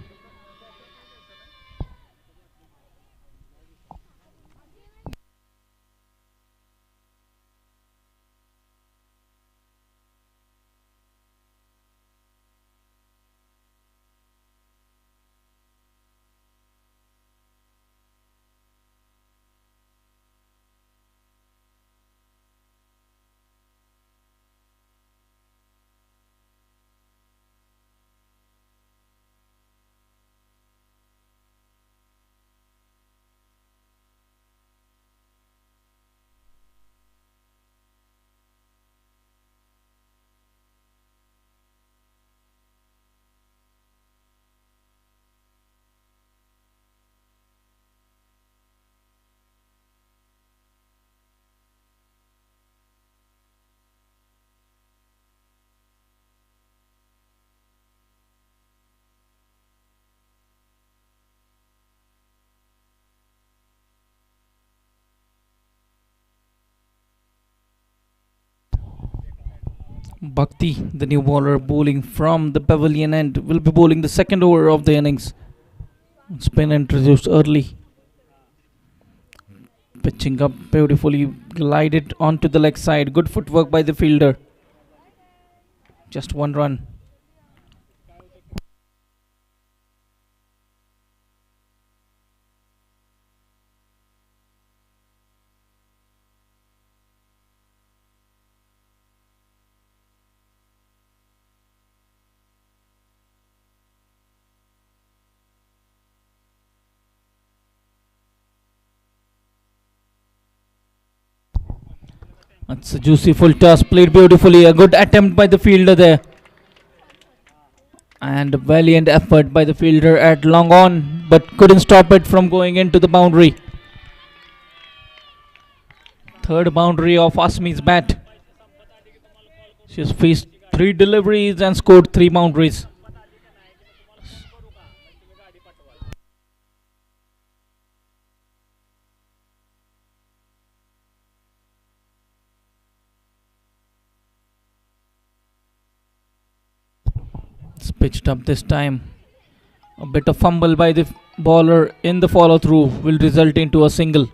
Bhakti, the new bowler, bowling from the pavilion end, will be bowling the second over of the innings. Spin introduced early. Pitching up beautifully, glided onto the leg side. Good footwork by the fielder. Just 1 run. That's a juicy full toss, played beautifully. A good attempt by the fielder there. And a valiant effort by the fielder at long on, but couldn't stop it from going into the boundary. Third boundary of Asmi's bat. She's faced 3 deliveries and scored 3 boundaries. It's pitched up this time. A bit of fumble by the bowler in the follow through will result into a single.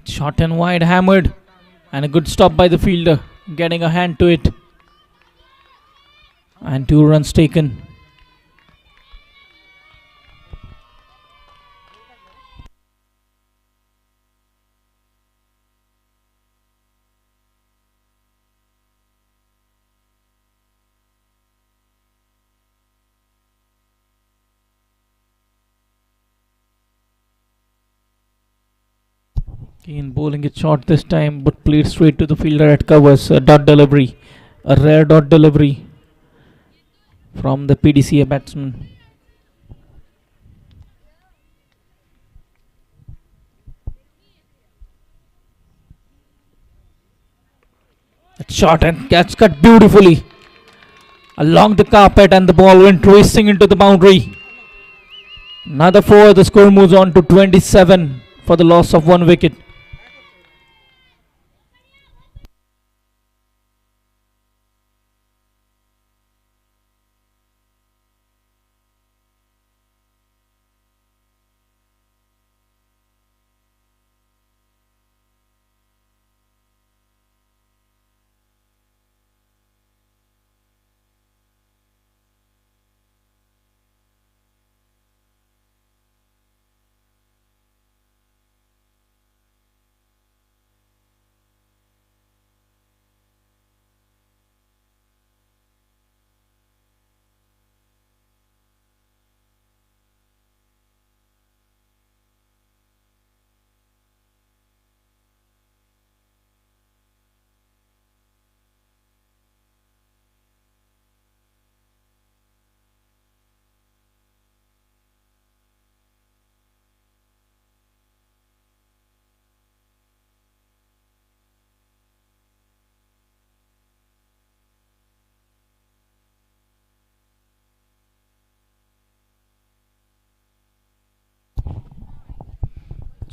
Short and wide, hammered, and a good stop by the fielder, getting a hand to it. And 2 runs taken. Keen bowling it short this time, but played straight to the fielder at covers. A dot delivery, a rare dot delivery from the PDCA batsman. It's shot and catch cut beautifully along the carpet, and the ball went racing into the boundary. Another 4. The score moves on to 27 for the loss of 1 wicket.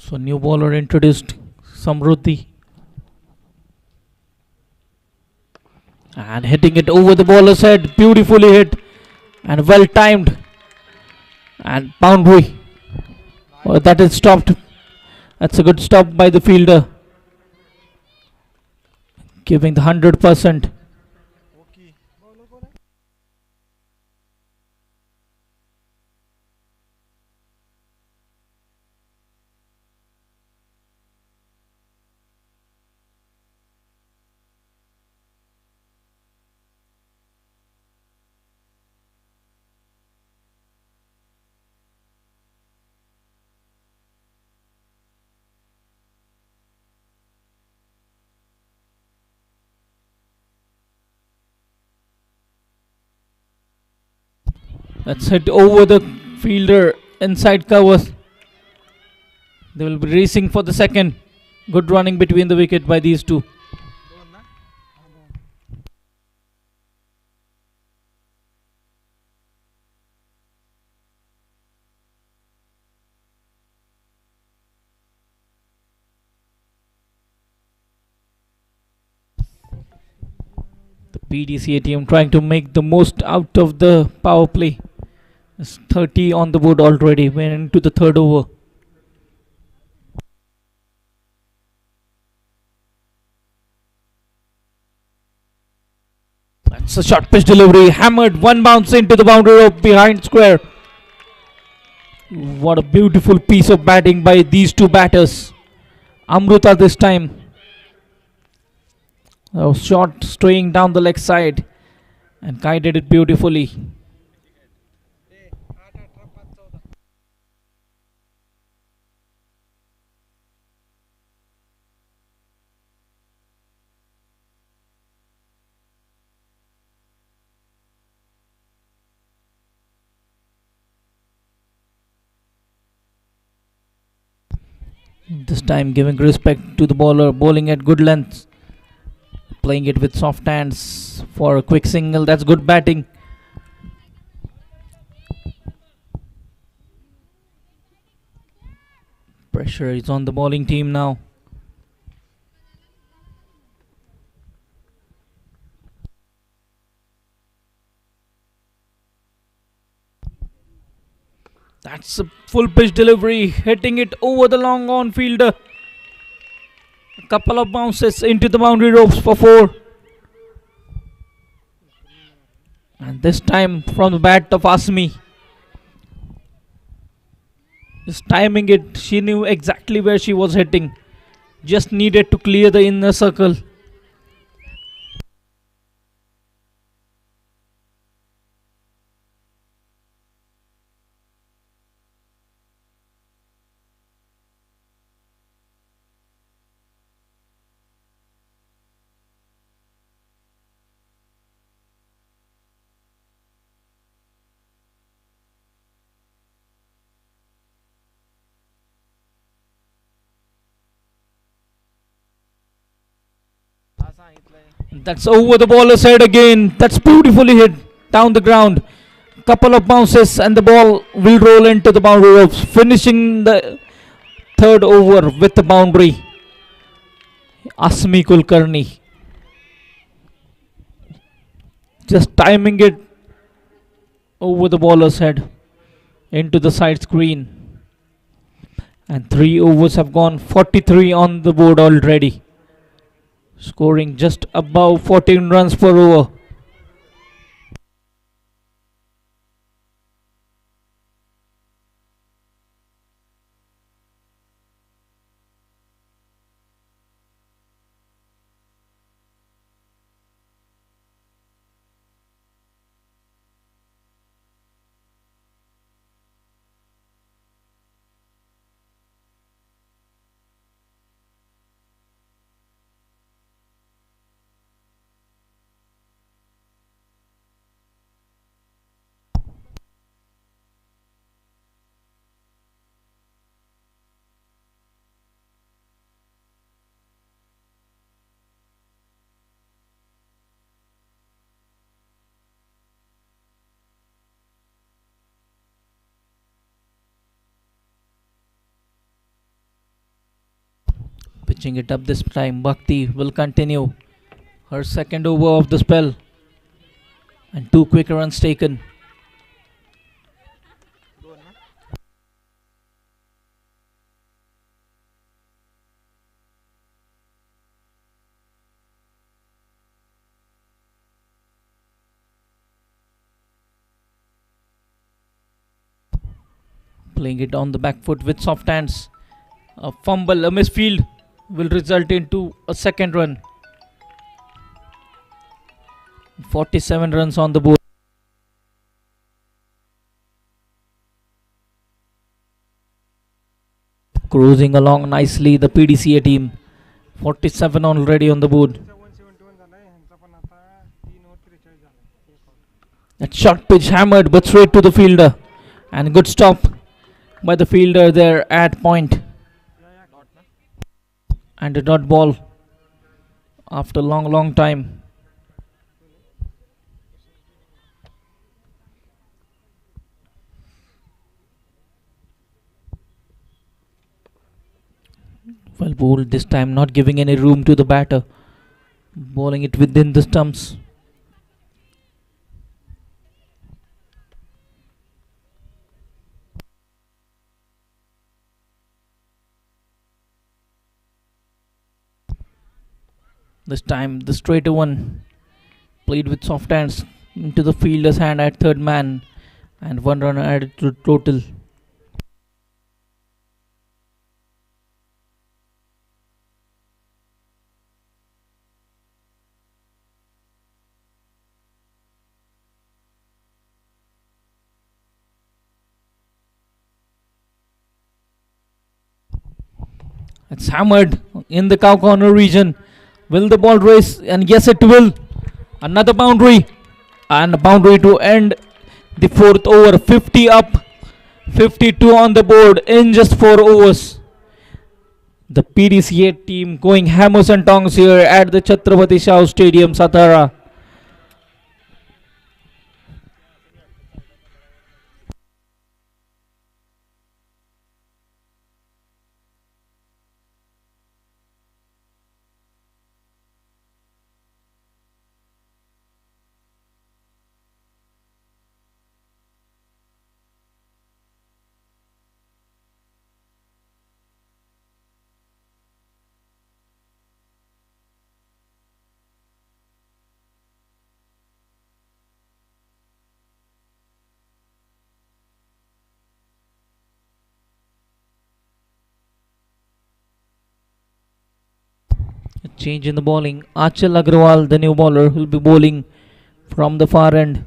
So new bowler introduced, Samruddhi. And hitting it over the bowler's head. Beautifully hit. And well timed. And boundary. Oh, that is stopped. That's a good stop by the fielder. Giving the 100%. That's hit over the fielder inside covers. They will be racing for the second. Good running between the wicket by these two. The PDCA team trying to make the most out of the power play. It's 30 on the board already. We're into the third over. That's a short pitch delivery. Hammered. One bounce into the boundary rope behind square. What a beautiful piece of batting by these two batters. Amruta this time. A shot straying down the leg side and guided it beautifully. This time giving respect to the bowler, bowling at good length, playing it with soft hands for a quick single. That's good batting. Pressure is on the bowling team now. That's a full pitch delivery, hitting it over the long on fielder. A couple of bounces into the boundary ropes for 4. And this time from the bat of Asmi. Just timing it, she knew exactly where she was hitting. Just needed to clear the inner circle. That's over the bowler's head again. That's beautifully hit down the ground. Couple of bounces and the ball will roll into the boundary ropes, finishing the third over with the boundary. Asmi Kulkarni just timing it over the bowler's head into the side screen. And 3 overs have gone, 43 on the board already. Scoring just above 14 runs per over. Pitching it up this time. Bhakti will continue her second over of the spell. And 2 quick runs taken. Playing it on the back foot with soft hands. A fumble, a misfield will result into a second run. 47 runs on the board. Cruising along nicely, the PDCA team. 47 already on the board. That short pitch hammered but straight to the fielder. And good stop by the fielder there at point. And a dot ball after long time. Well bowled this time, not giving any room to the batter. Bowling it within the stumps. This time the straighter one played with soft hands into the fielder's hand at third man, and 1 run added to the total. It's hammered in the cow corner region. Will the ball race? And yes, it will. Another boundary. And a boundary to end the fourth over. 50 up, 52 on the board in just 4 overs. The PDCA team going hammers and tongs here at the Chhatrapati Shahu Stadium, Satara. A change in the bowling. Achal Agrawal, the new bowler, will be bowling from the far end.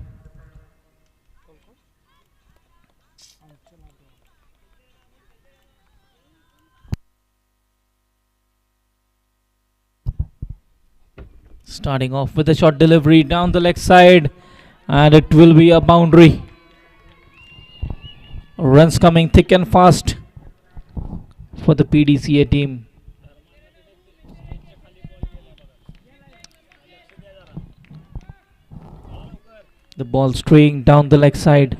Starting off with a short delivery down the leg side, and it will be a boundary. Runs coming thick and fast for the PDCA team. The ball straying down the leg side.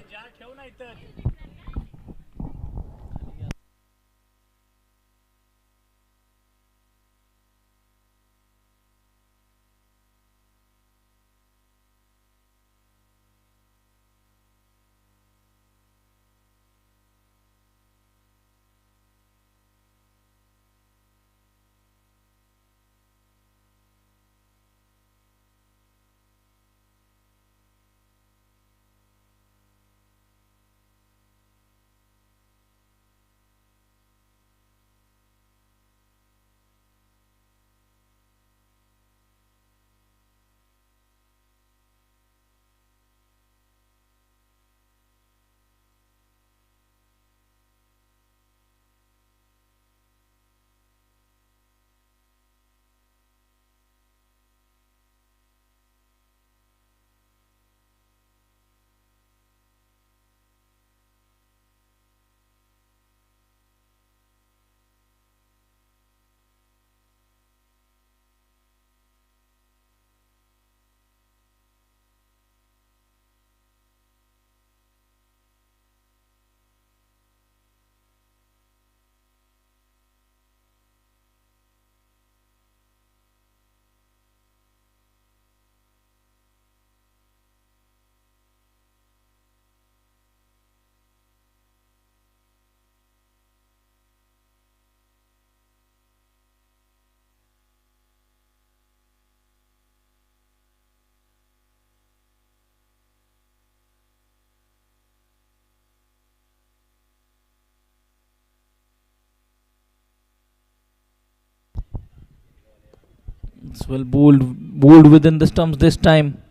It's well bowled within the stumps this time.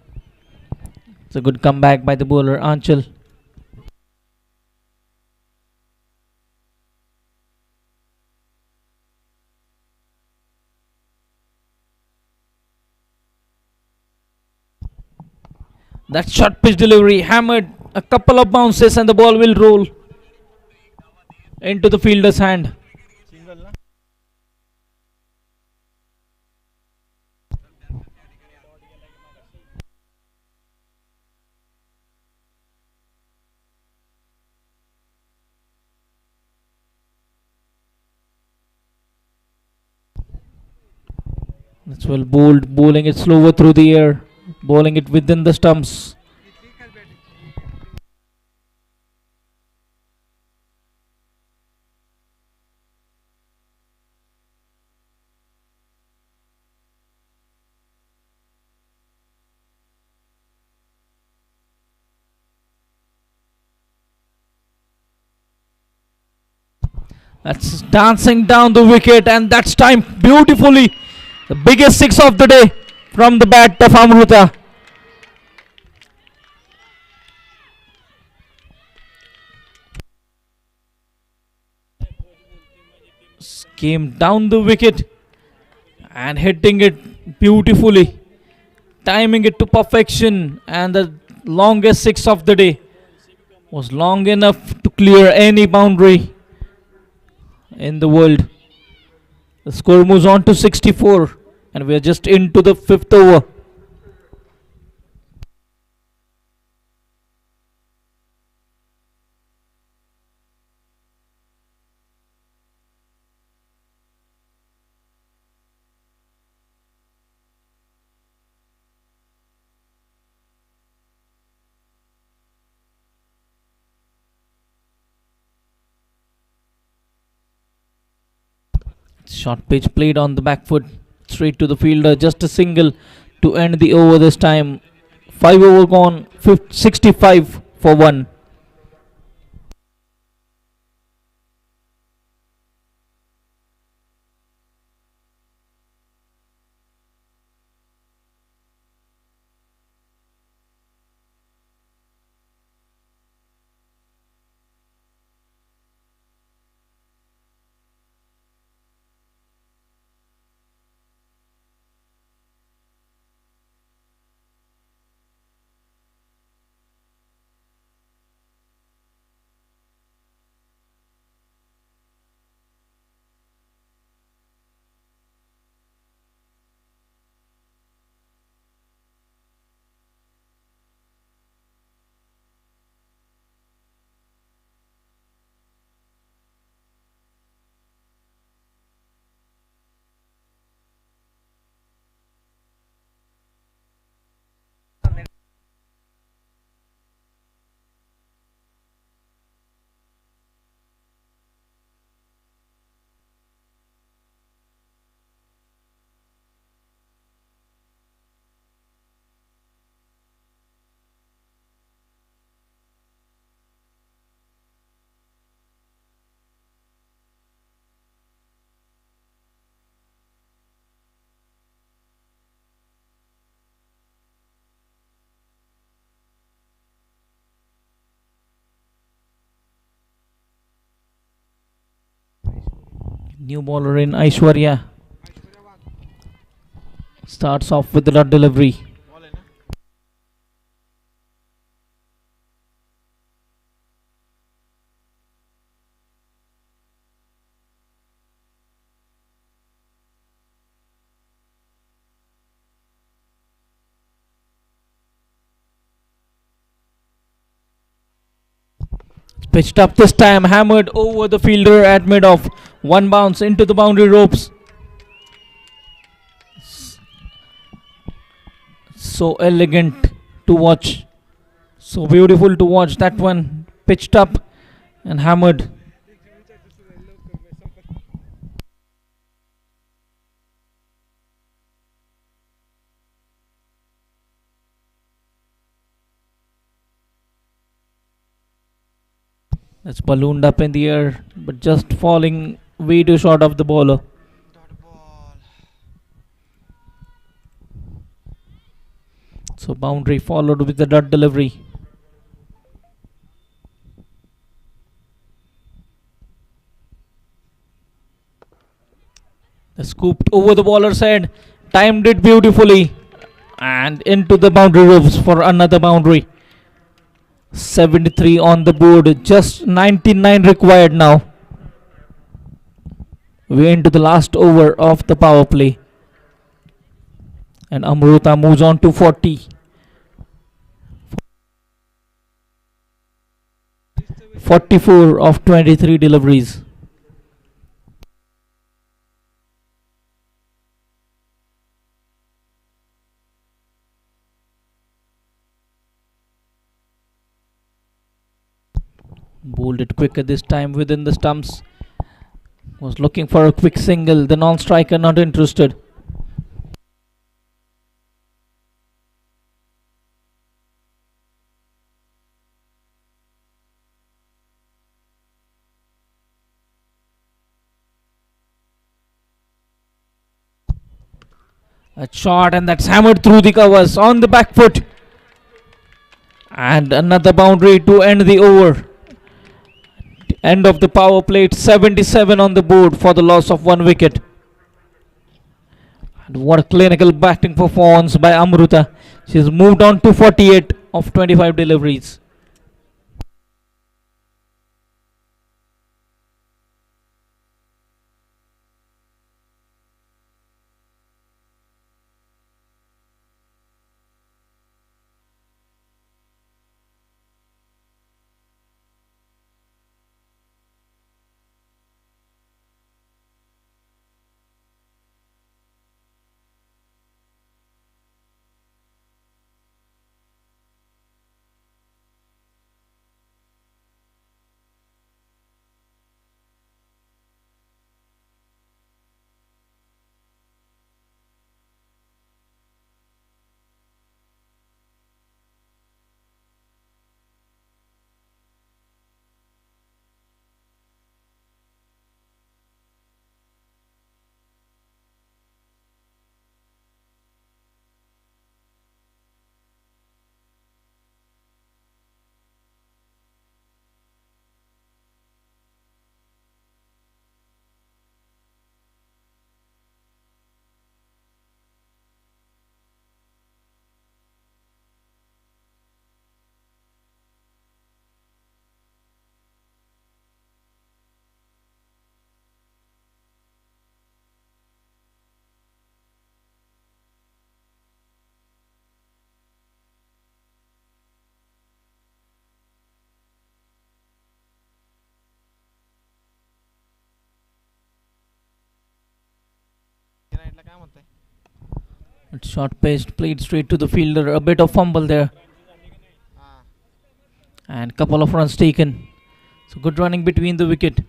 It's a good comeback by the bowler Anchal. That short pitch delivery hammered a couple of bounces and the ball will roll into the fielder's hand. That's well bowled, bowling it slower through the air, bowling it within the stumps. That's dancing down the wicket, and that's timed beautifully. The biggest six of the day from the bat of Amruta. Came down the wicket and hitting it beautifully, timing it to perfection, and the longest six of the day was long enough to clear any boundary in the world. The score moves on to 64, and we are just into the fifth over. Short pitch played on the back foot, straight to the fielder, just a single to end the over this time. 5 over gone, 65 for 1. New bowler in Aishwarya starts off with the dot delivery. Pitched up this time, hammered over the fielder at mid-off. One bounce into the boundary ropes. So elegant to watch. So beautiful to watch. That one pitched up and hammered. That's ballooned up in the air, but just falling way too short of the bowler. So boundary followed with the dot delivery. The scooped over the bowler's head, timed it beautifully, and into the boundary ropes for another boundary. 73 on the board, just 99 required now. We're into the last over of the power play. And Amruta moves on to 40. 44 of 23 deliveries. Bowled it quicker this time within the stumps. Was looking for a quick single. The non-striker not interested. A shot, and that's hammered through the covers on the back foot. And another boundary to end the over. End of the power play. 77 on the board for the loss of 1 wicket. And what a clinical batting performance by Amruta. She's moved on to 48 of 25 deliveries. Short pitch played straight to the fielder. A bit of fumble there. And couple of runs taken. So good running between the wicket.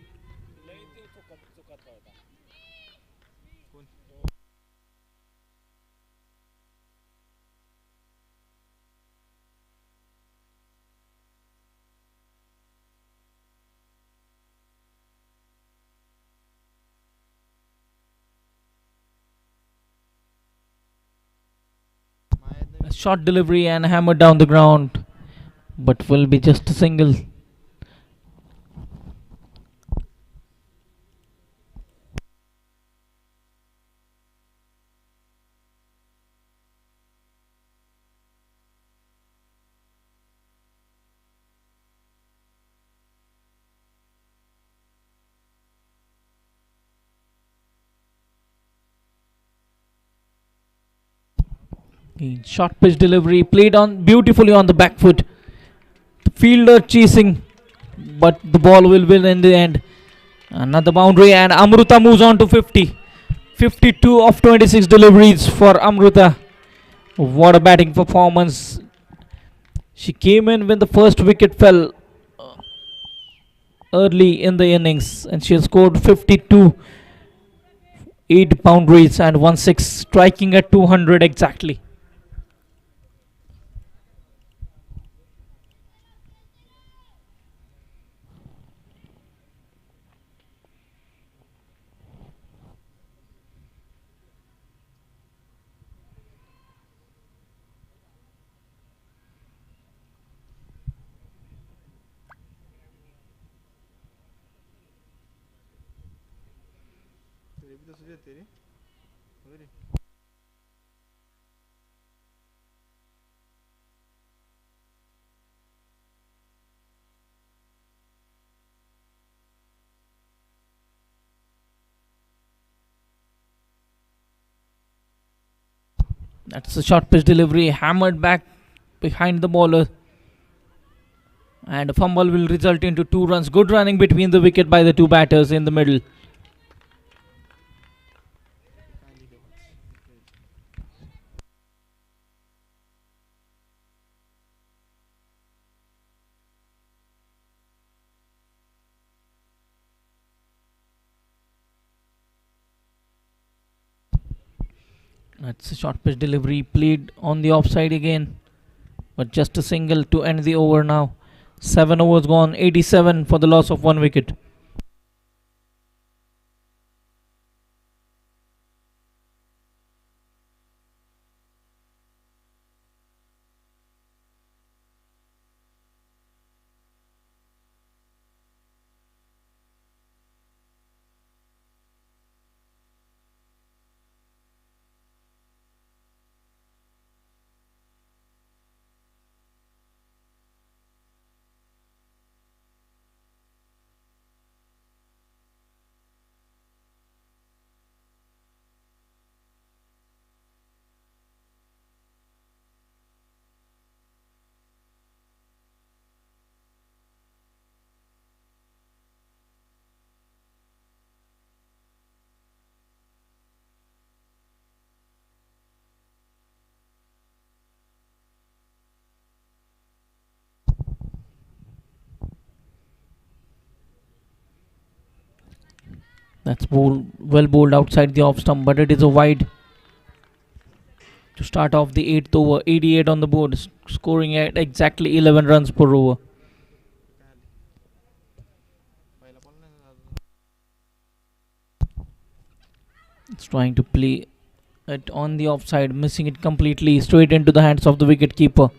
A short delivery and hammered down the ground. But will be just a single. Short pitch delivery played on beautifully on the back foot. The fielder chasing, but the ball will win in the end. Another boundary, and Amruta moves on to 50. 52 of 26 deliveries for Amruta. What a batting performance. She came in when the first wicket fell early in the innings, and she has scored 52, 8 boundaries and 1 6, striking at 200 exactly. That's a short pitch delivery, hammered back behind the bowler. And a fumble will result into 2 runs. Good running between the wicket by the 2 batters in the middle. That's a short pitch delivery, played on the offside again. But just a single to end the over now. 7 overs gone, 87 for the loss of 1 wicket. That's well bowled outside the off stump, but it is a wide to start off the 8th over. 88 on the board, scoring at exactly 11 runs per over. It's trying to play it on the offside, missing it completely, straight into the hands of the wicket keeper.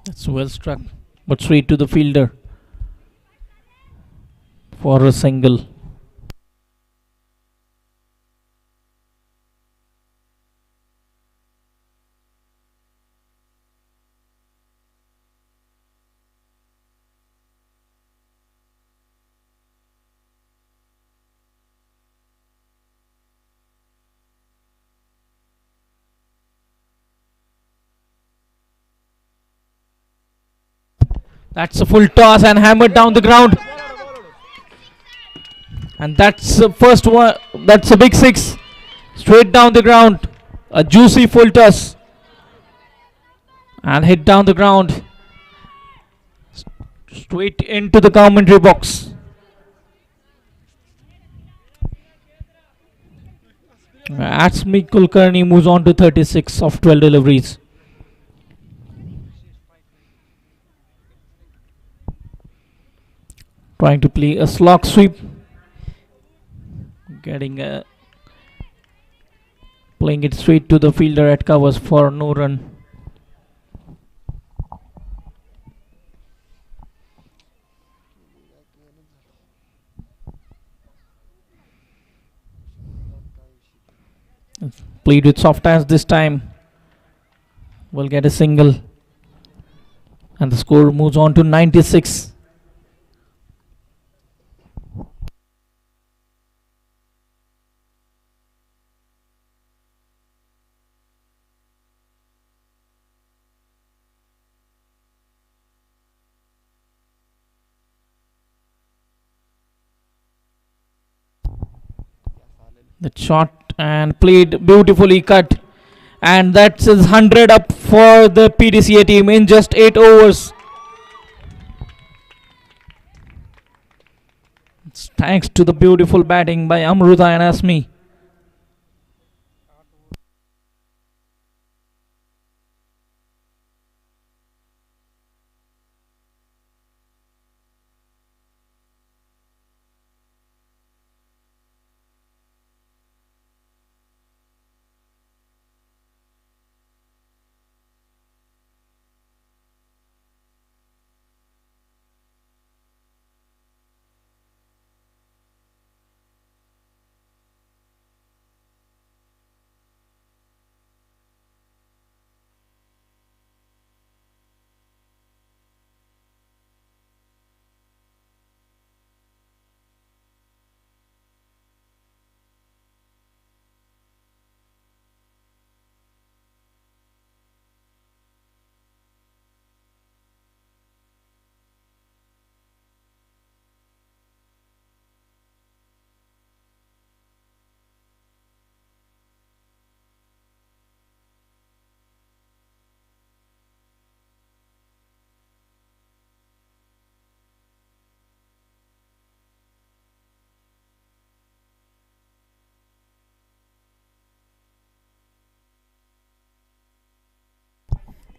That's well struck, but straight to the fielder for a single. That's a full toss and hammered down the ground. And that's the first one. That's a big 6. Straight down the ground. A juicy full toss. And hit down the ground. Straight into the commentary box. Ashpak Kulkarni moves on to 36 of 12 deliveries. Trying to play a slog sweep. Playing it straight to the fielder at covers for no run. Played with soft hands this time. Will get a single. And the score moves on to 96. That shot and played beautifully cut. And that's his 100 up for the PDCA team in just 8 overs. It's thanks to the beautiful batting by Amruta and Asmi.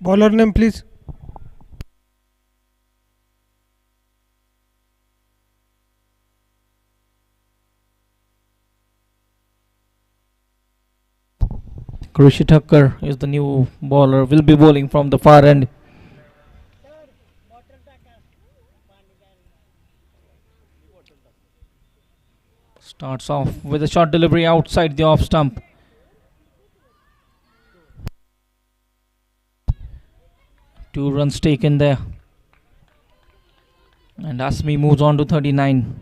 Bowler name, please. Krishi Thakkar is the new bowler. Will be bowling from the far end. Starts off with a short delivery outside the off stump. Two runs taken there. And Asmi moves on to 39.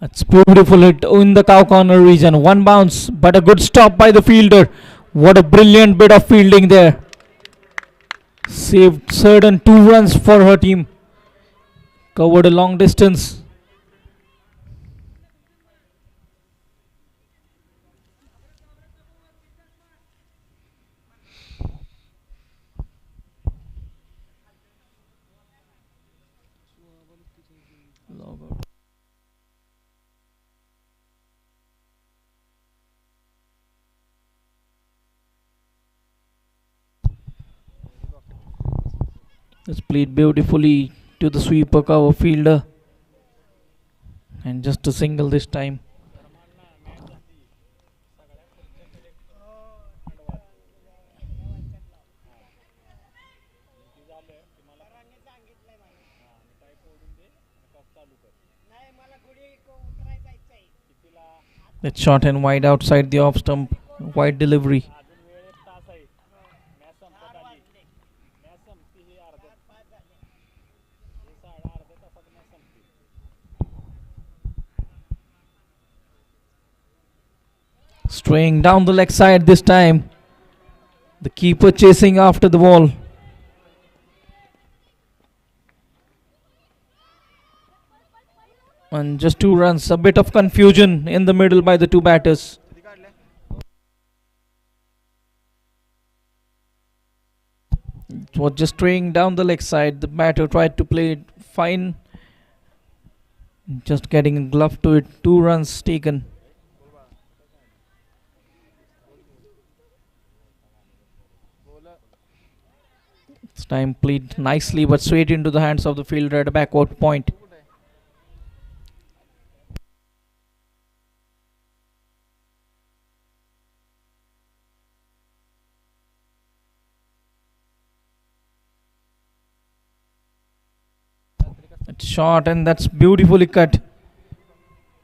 That's beautiful hit in the cow corner region. One bounce, but a good stop by the fielder. What a brilliant bit of fielding there. Saved certain 2 runs for her team. Covered a long distance. It's played beautifully to the sweeper cover fielder. And just a single this time. It's short and wide outside the off stump. Wide delivery. Straying down the leg side this time. The keeper chasing after the ball. And just 2 runs. A bit of confusion in the middle by the two batters. It was just straying down the leg side. The batter tried to play it fine. Just getting a glove to it. 2 runs taken. This time played nicely but straight into the hands of the fielder at a backward point. It's short and that's beautifully cut.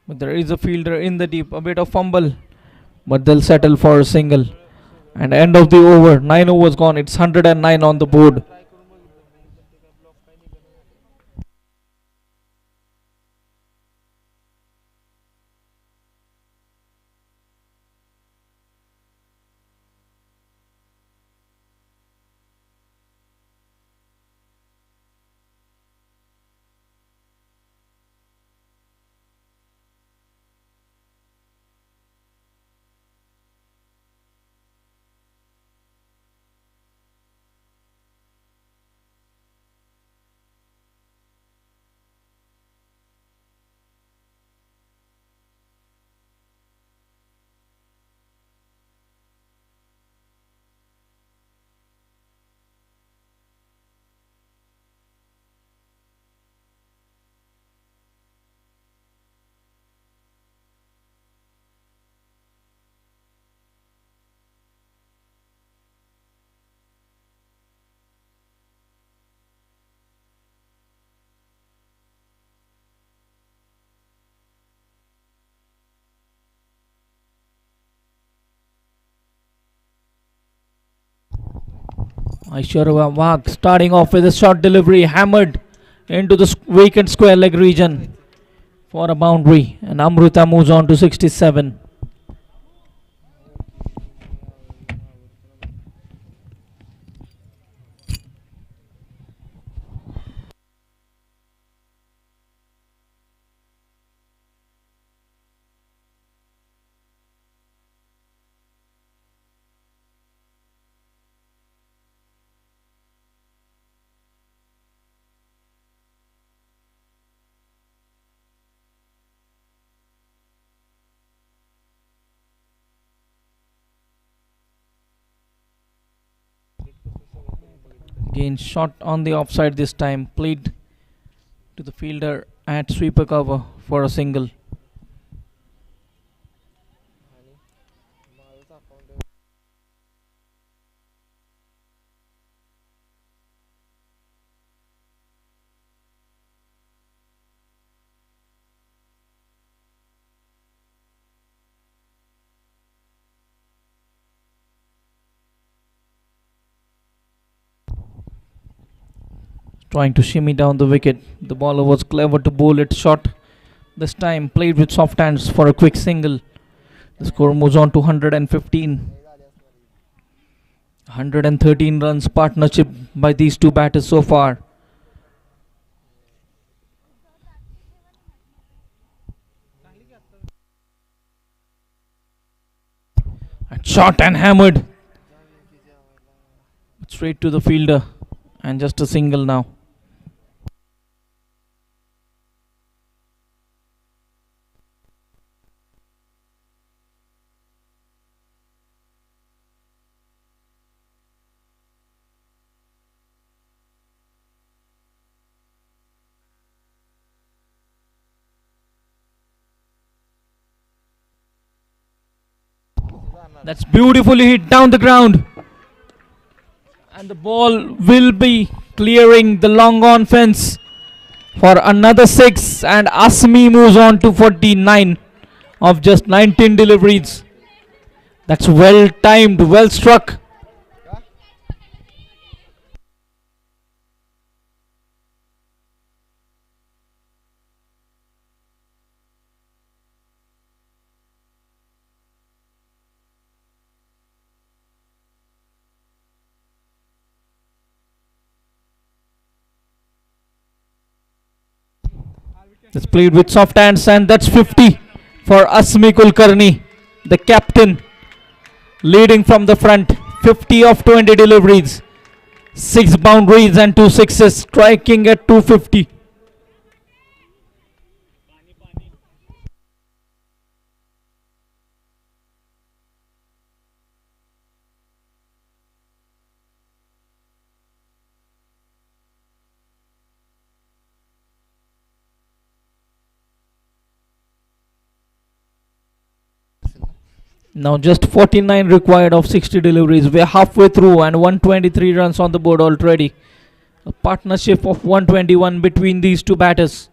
But there is a fielder in the deep. A bit of fumble. But they'll settle for a single. And end of the over. 9 overs gone. It's 109 on the board. Aishwarya Wagh starting off with a short delivery, hammered into the vacant square leg region for a boundary, and Amrita moves on to 67. Again, shot on the offside this time. Played to the fielder at sweeper cover for a single. Trying to shimmy down the wicket. The bowler was clever to bowl it short. This time played with soft hands for a quick single. The score moves on to 115. 113 runs partnership by these two batters so far. And shot and hammered. Straight to the fielder. And just a single now. That's beautifully hit down the ground. And the ball will be clearing the long on fence for another 6. And Asmi moves on to 49 of just 19 deliveries. That's well timed, well struck. That's played with soft hands, and that's 50 for Asmi Kulkarni, the captain, leading from the front. 50 of 20 deliveries, 6 boundaries and 2 sixes, striking at 250. Now just 49 required of 60 deliveries. We're halfway through and 123 runs on the board already. A partnership of 121 between these two batters.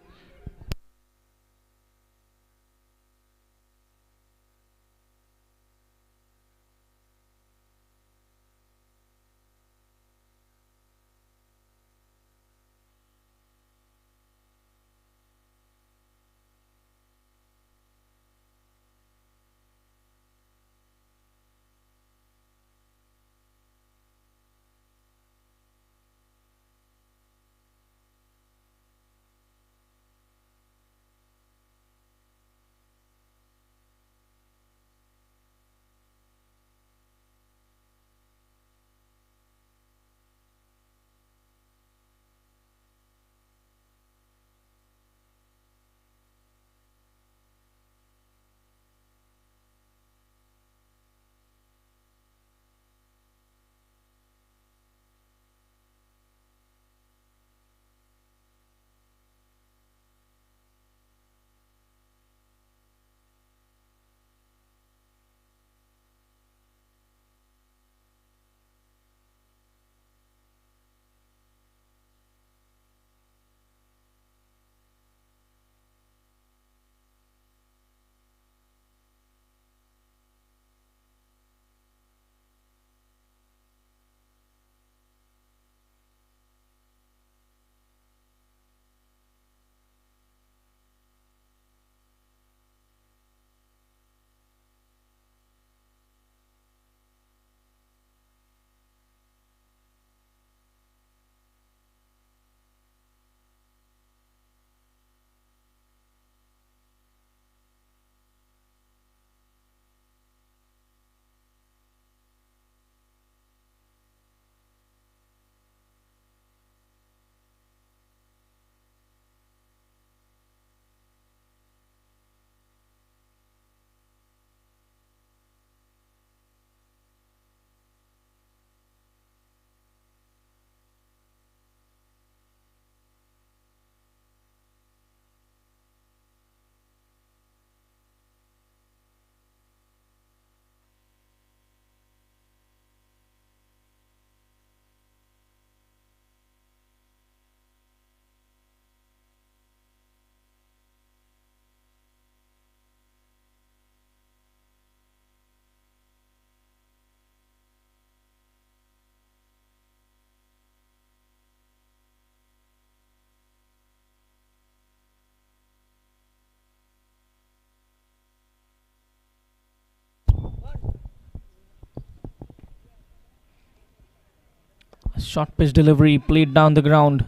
Short pitch delivery played down the ground.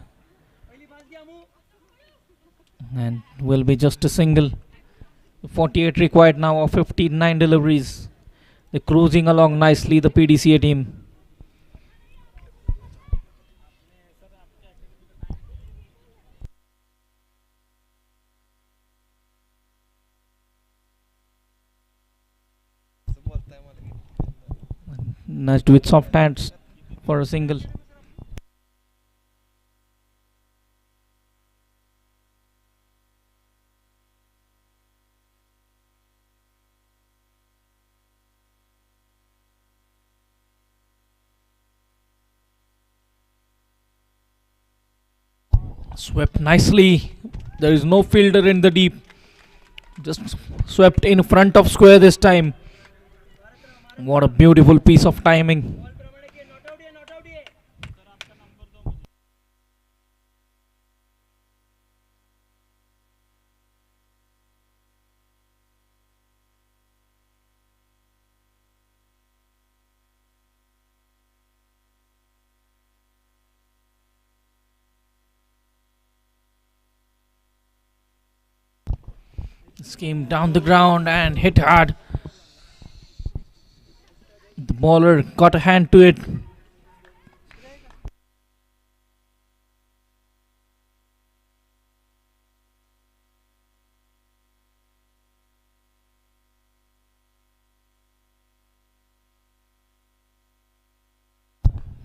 And will be just a single. 48 required now of 59 deliveries. They're cruising along nicely, the PDCA team. Nudged with soft hands for a single. Swept nicely. There is no fielder in the deep. Just swept in front of square this time. What a beautiful piece of timing. This came down the ground and hit hard. The bowler got a hand to it.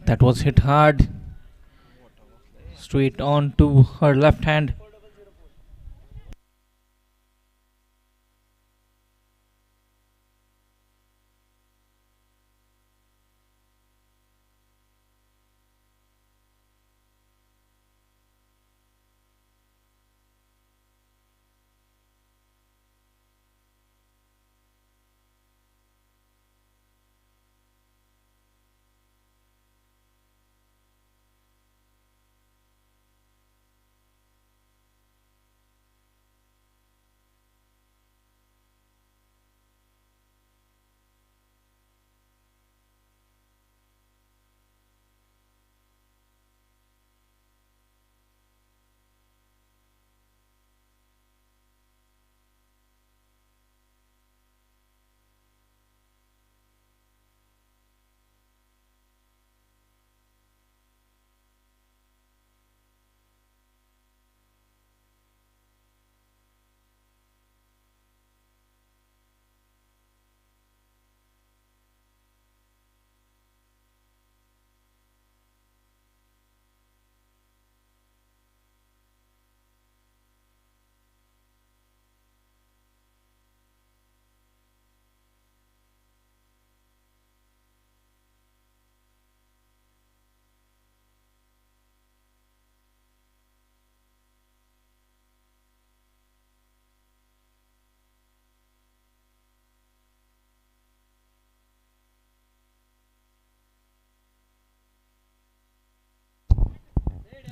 That was hit hard. Straight on to her left hand.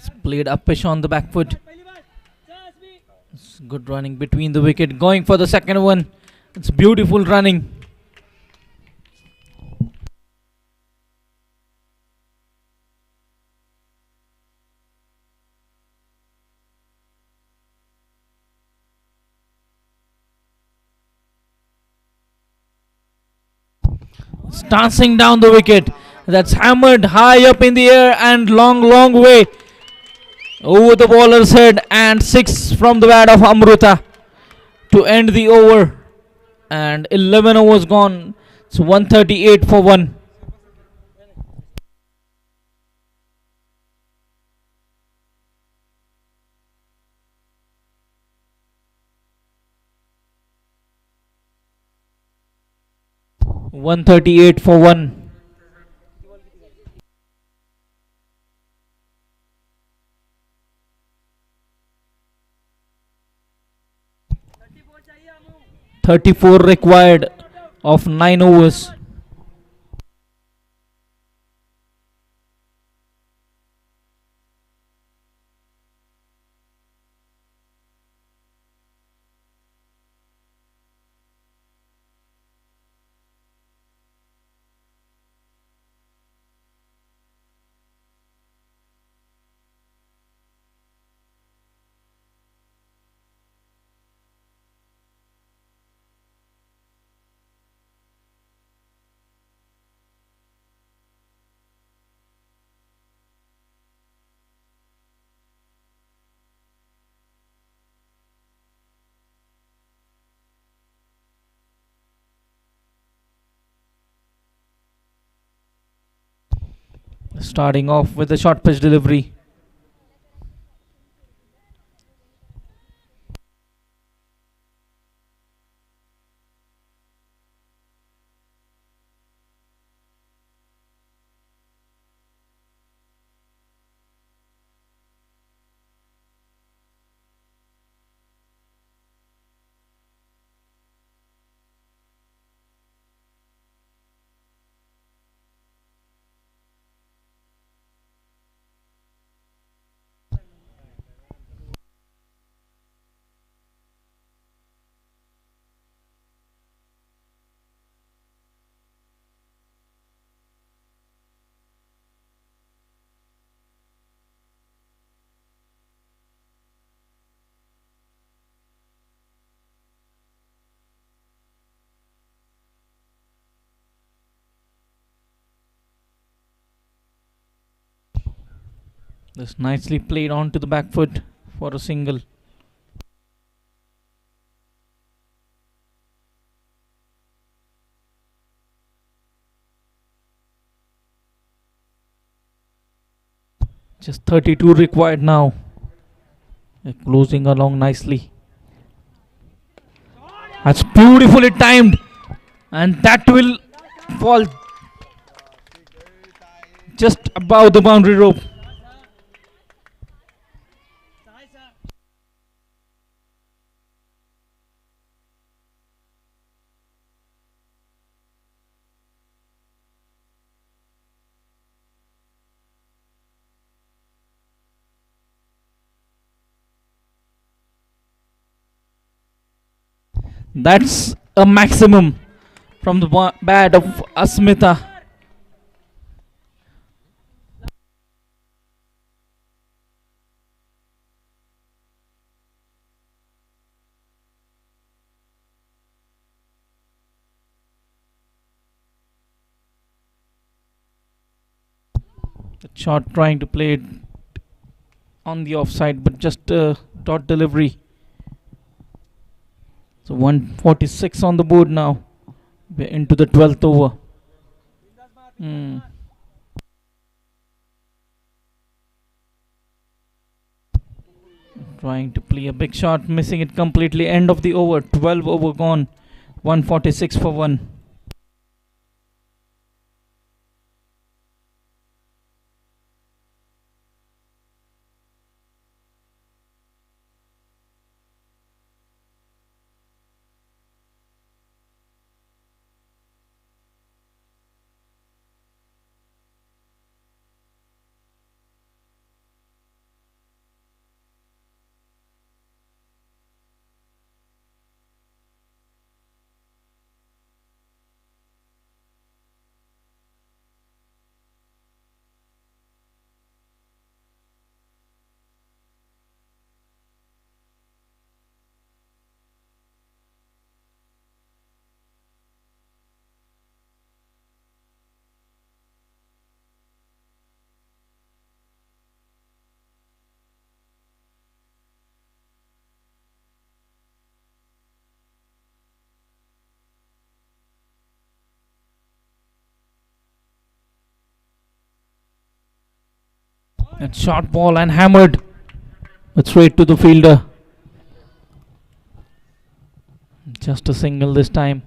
It's played uppish on the back foot. It's good running between the wicket. Going for the second one. It's beautiful running. It's dancing down the wicket. That's hammered high up in the air and long way over the bowler's head, and 6 from the bat of Amruta to end the over. And 11 overs gone. It's 138 for 1. $138 for 1. $34 required of 9 overs. Starting off with the short pitch delivery. This nicely played onto the back foot for a single. Just 32 required now. They're closing along nicely. That's beautifully timed. And that will fall just above the boundary rope. That's a maximum from the bat of Asmita. The shot trying to play it on the offside, but just a dot delivery. So 146 on the board now. We're into the 12th over. Trying to play a big shot, missing it completely. End of the over. 12 over gone. 146 for 1. And short ball and hammered. But straight to the fielder. Just a single this time.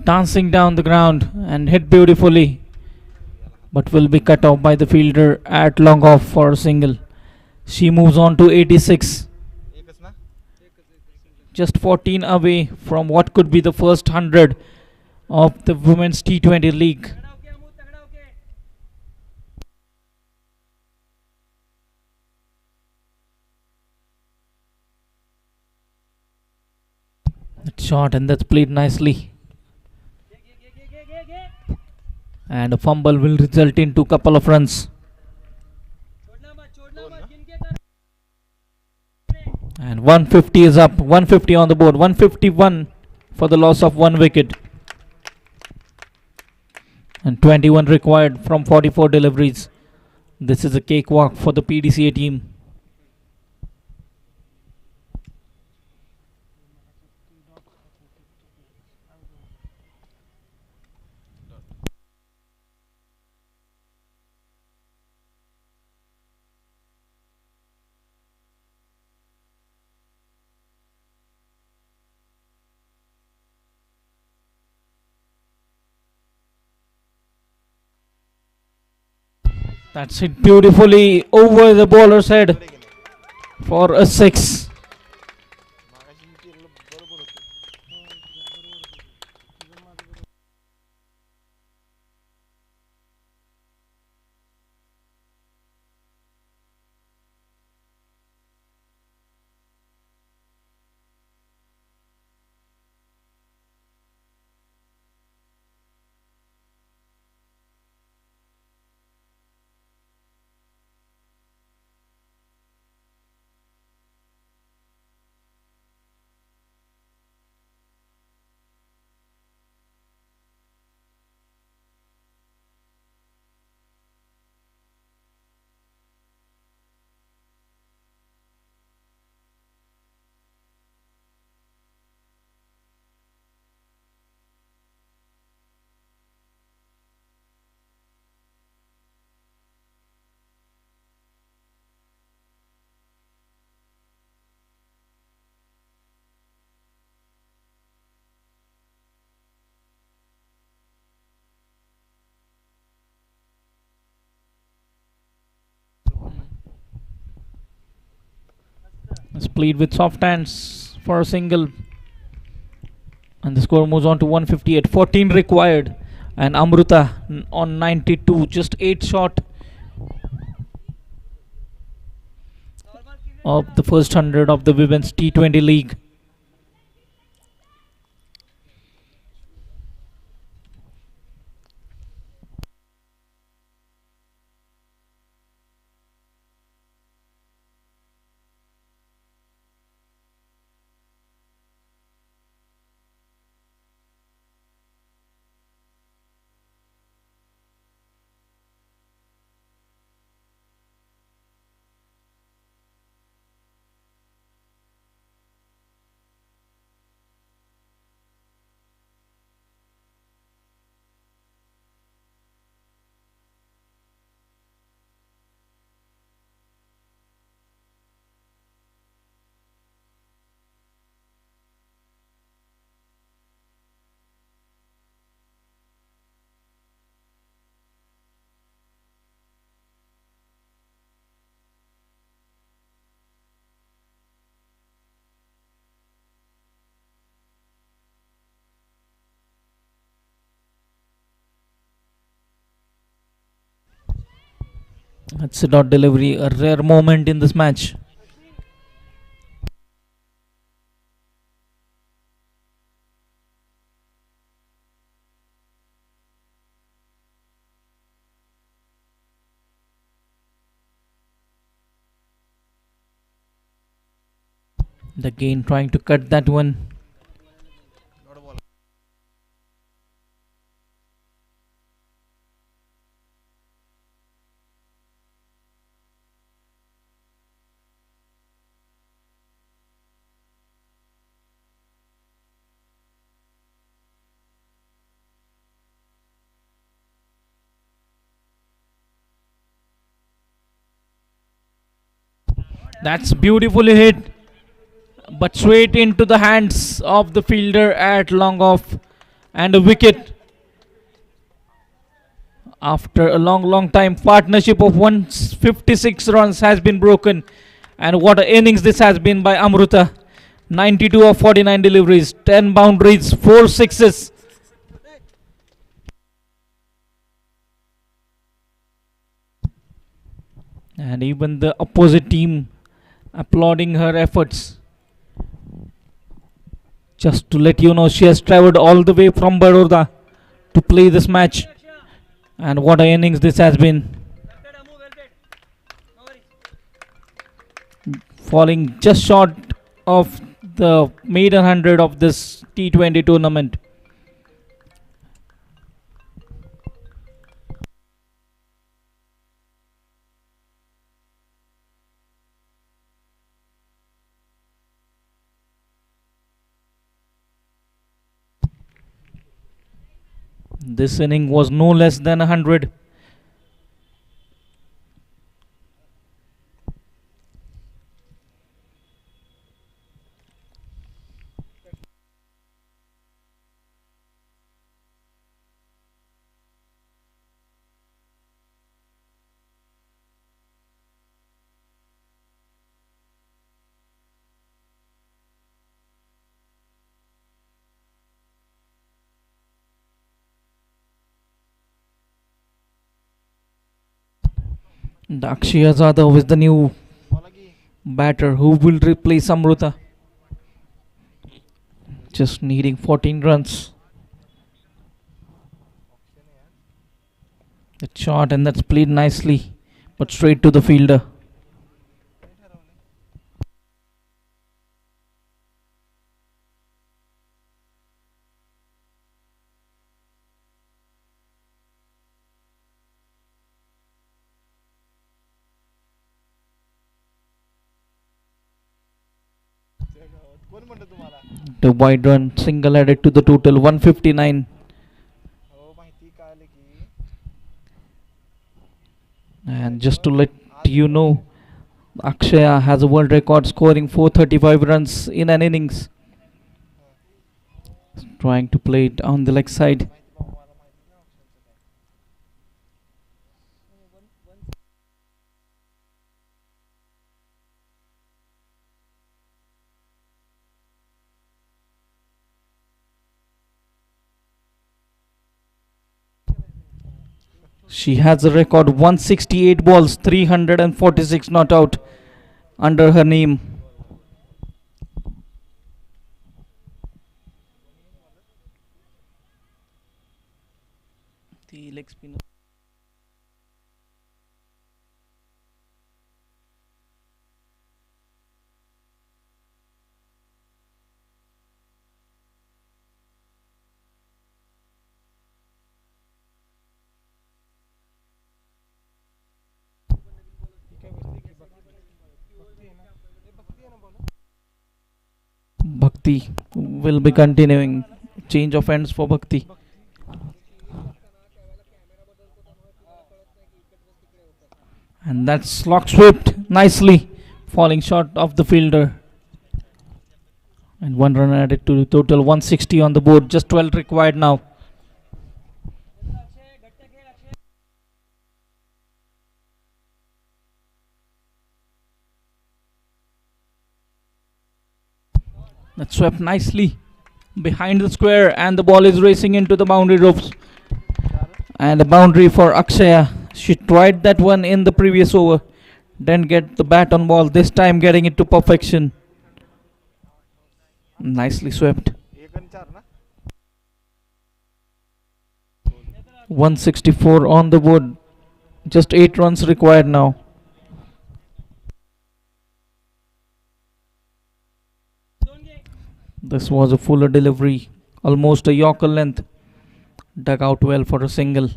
Dancing down the ground and hit beautifully, but will be cut off by the fielder at long off for a single. She moves on to 86. Just 14 away from what could be the first 100 of the Women's T20 League. That's shot and that's played nicely. And a fumble will result into a couple of runs. And 150 is up. 150 on the board. 151 for the loss of 1 wicket. And 21 required from 44 deliveries. This is a cakewalk for the PDCA team. That's hit beautifully over the bowler's head for a 6. It's played with soft hands for a single. And the score moves on to 158. 14 required. And Amruta on 92. Just 8 short of the first 100 of the Women's T20 League. That's a dot delivery, a rare moment in this match. The gain trying to cut that one. That's beautifully hit, but straight into the hands of the fielder at long off, and a wicket. After a long time, partnership of 156 runs has been broken, and what an innings this has been by Amruta. 92 of 49 deliveries, 10 boundaries, 4 sixes. And even the opposite team applauding her efforts. Just to let you know, she has travelled all the way from Baroda to play this match. And what an innings this has been. Falling just short of the maiden 100 of this T20 tournament. This inning was no less than 100. The Akshay Yadav is the new batter who will replace Amruta. Just needing 14 runs. That shot and that's played nicely, but straight to the fielder. The wide run single added to the total 159. And just to let you know, Akshaya has a world record scoring 435 runs in an innings. Trying to play it on the leg side. She has a record 168 balls, 346 not out under her name. The leg spinner. Bhakti will be continuing. Change of ends for Bhakti. And that's slog swept nicely, falling short of the fielder. And one run added to the total 160 on the board. Just 12 required now. That swept nicely behind the square, and the ball is racing into the boundary ropes. And a boundary for Akshaya. She tried that one in the previous over. Didn't get the bat on ball. This time getting it to perfection. Nicely swept. 164 on the board. Just 8 runs required now. This was a fuller delivery, almost a Yorker length. Dug out well for a single.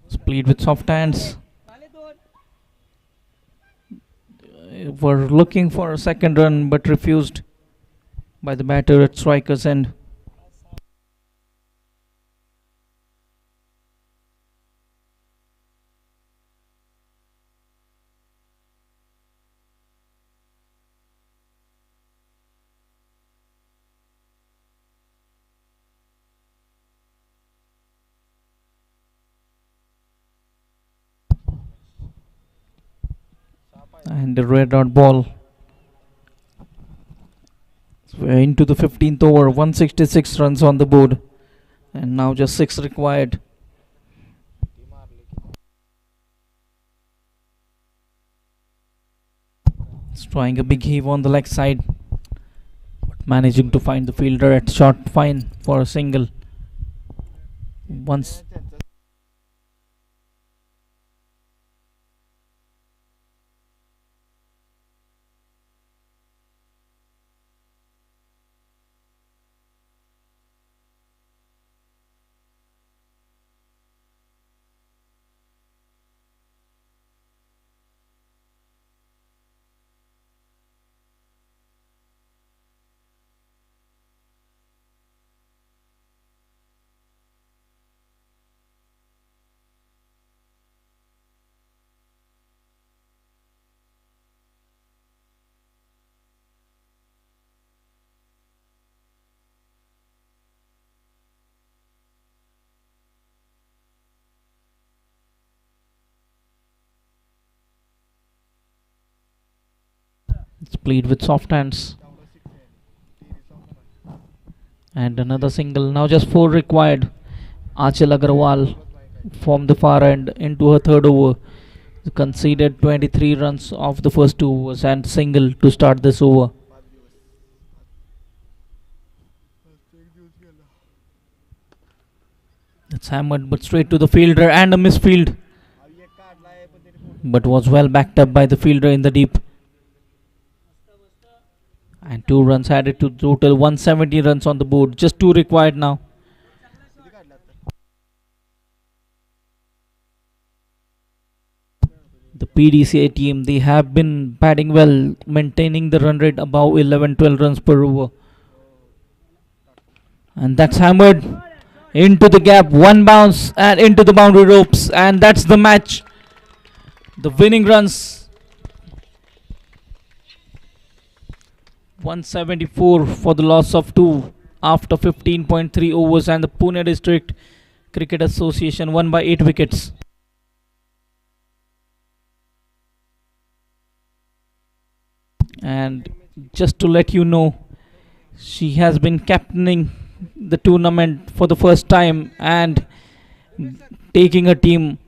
Split with soft hands. Were looking for a second run but refused by the batter at striker's end. And the red dot ball. So we're into the 15th over, 166 runs on the board, and now just 6 required. It's trying a big heave on the leg side, but managing to find the fielder at short fine for a single. Once played with soft hands. And another single. Now just 4 required. Achal Agarwal from the far end into her third over. Conceded 23 runs off the first 2 overs and single to start this over. It's hammered but straight to the fielder and a misfield. But was well backed up by the fielder in the deep. And 2 runs added to total 170 runs on the board. Just 2 required now. The PDCA team, they have been batting well, maintaining the run rate above 11-12 runs per over. And that's hammered into the gap, 1 bounce and into the boundary ropes, and that's the match. The winning runs 174 for the loss of 2 after 15.3 overs, and the Pune District Cricket Association won by 8 wickets. And just to let you know, she has been captaining the tournament for the first time and taking a team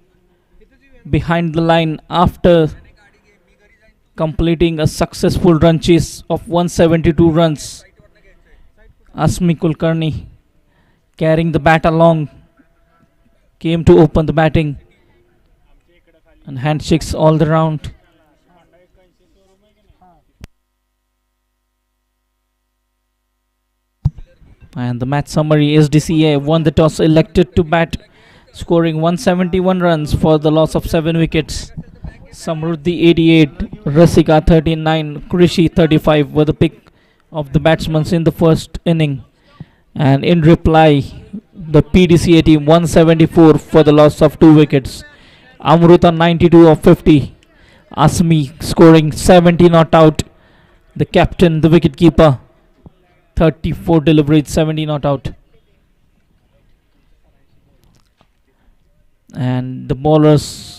behind the line after completing a successful run chase of 172 runs. Asmi Kulkarni, carrying the bat along, came to open the batting, and handshakes all around. And the match summary: SDCA won the toss, elected to bat, scoring 171 runs for the loss of 7 wickets. Samruddhi 88, Rasika 39, Krishi 35 were the pick of the batsmen in the first inning. And in reply, the PDCA team 174 for the loss of 2 wickets. Amruta 92 of 50. Asmi scoring 70 not out. The captain, the wicketkeeper, 34 deliveries, 70 not out. And the bowlers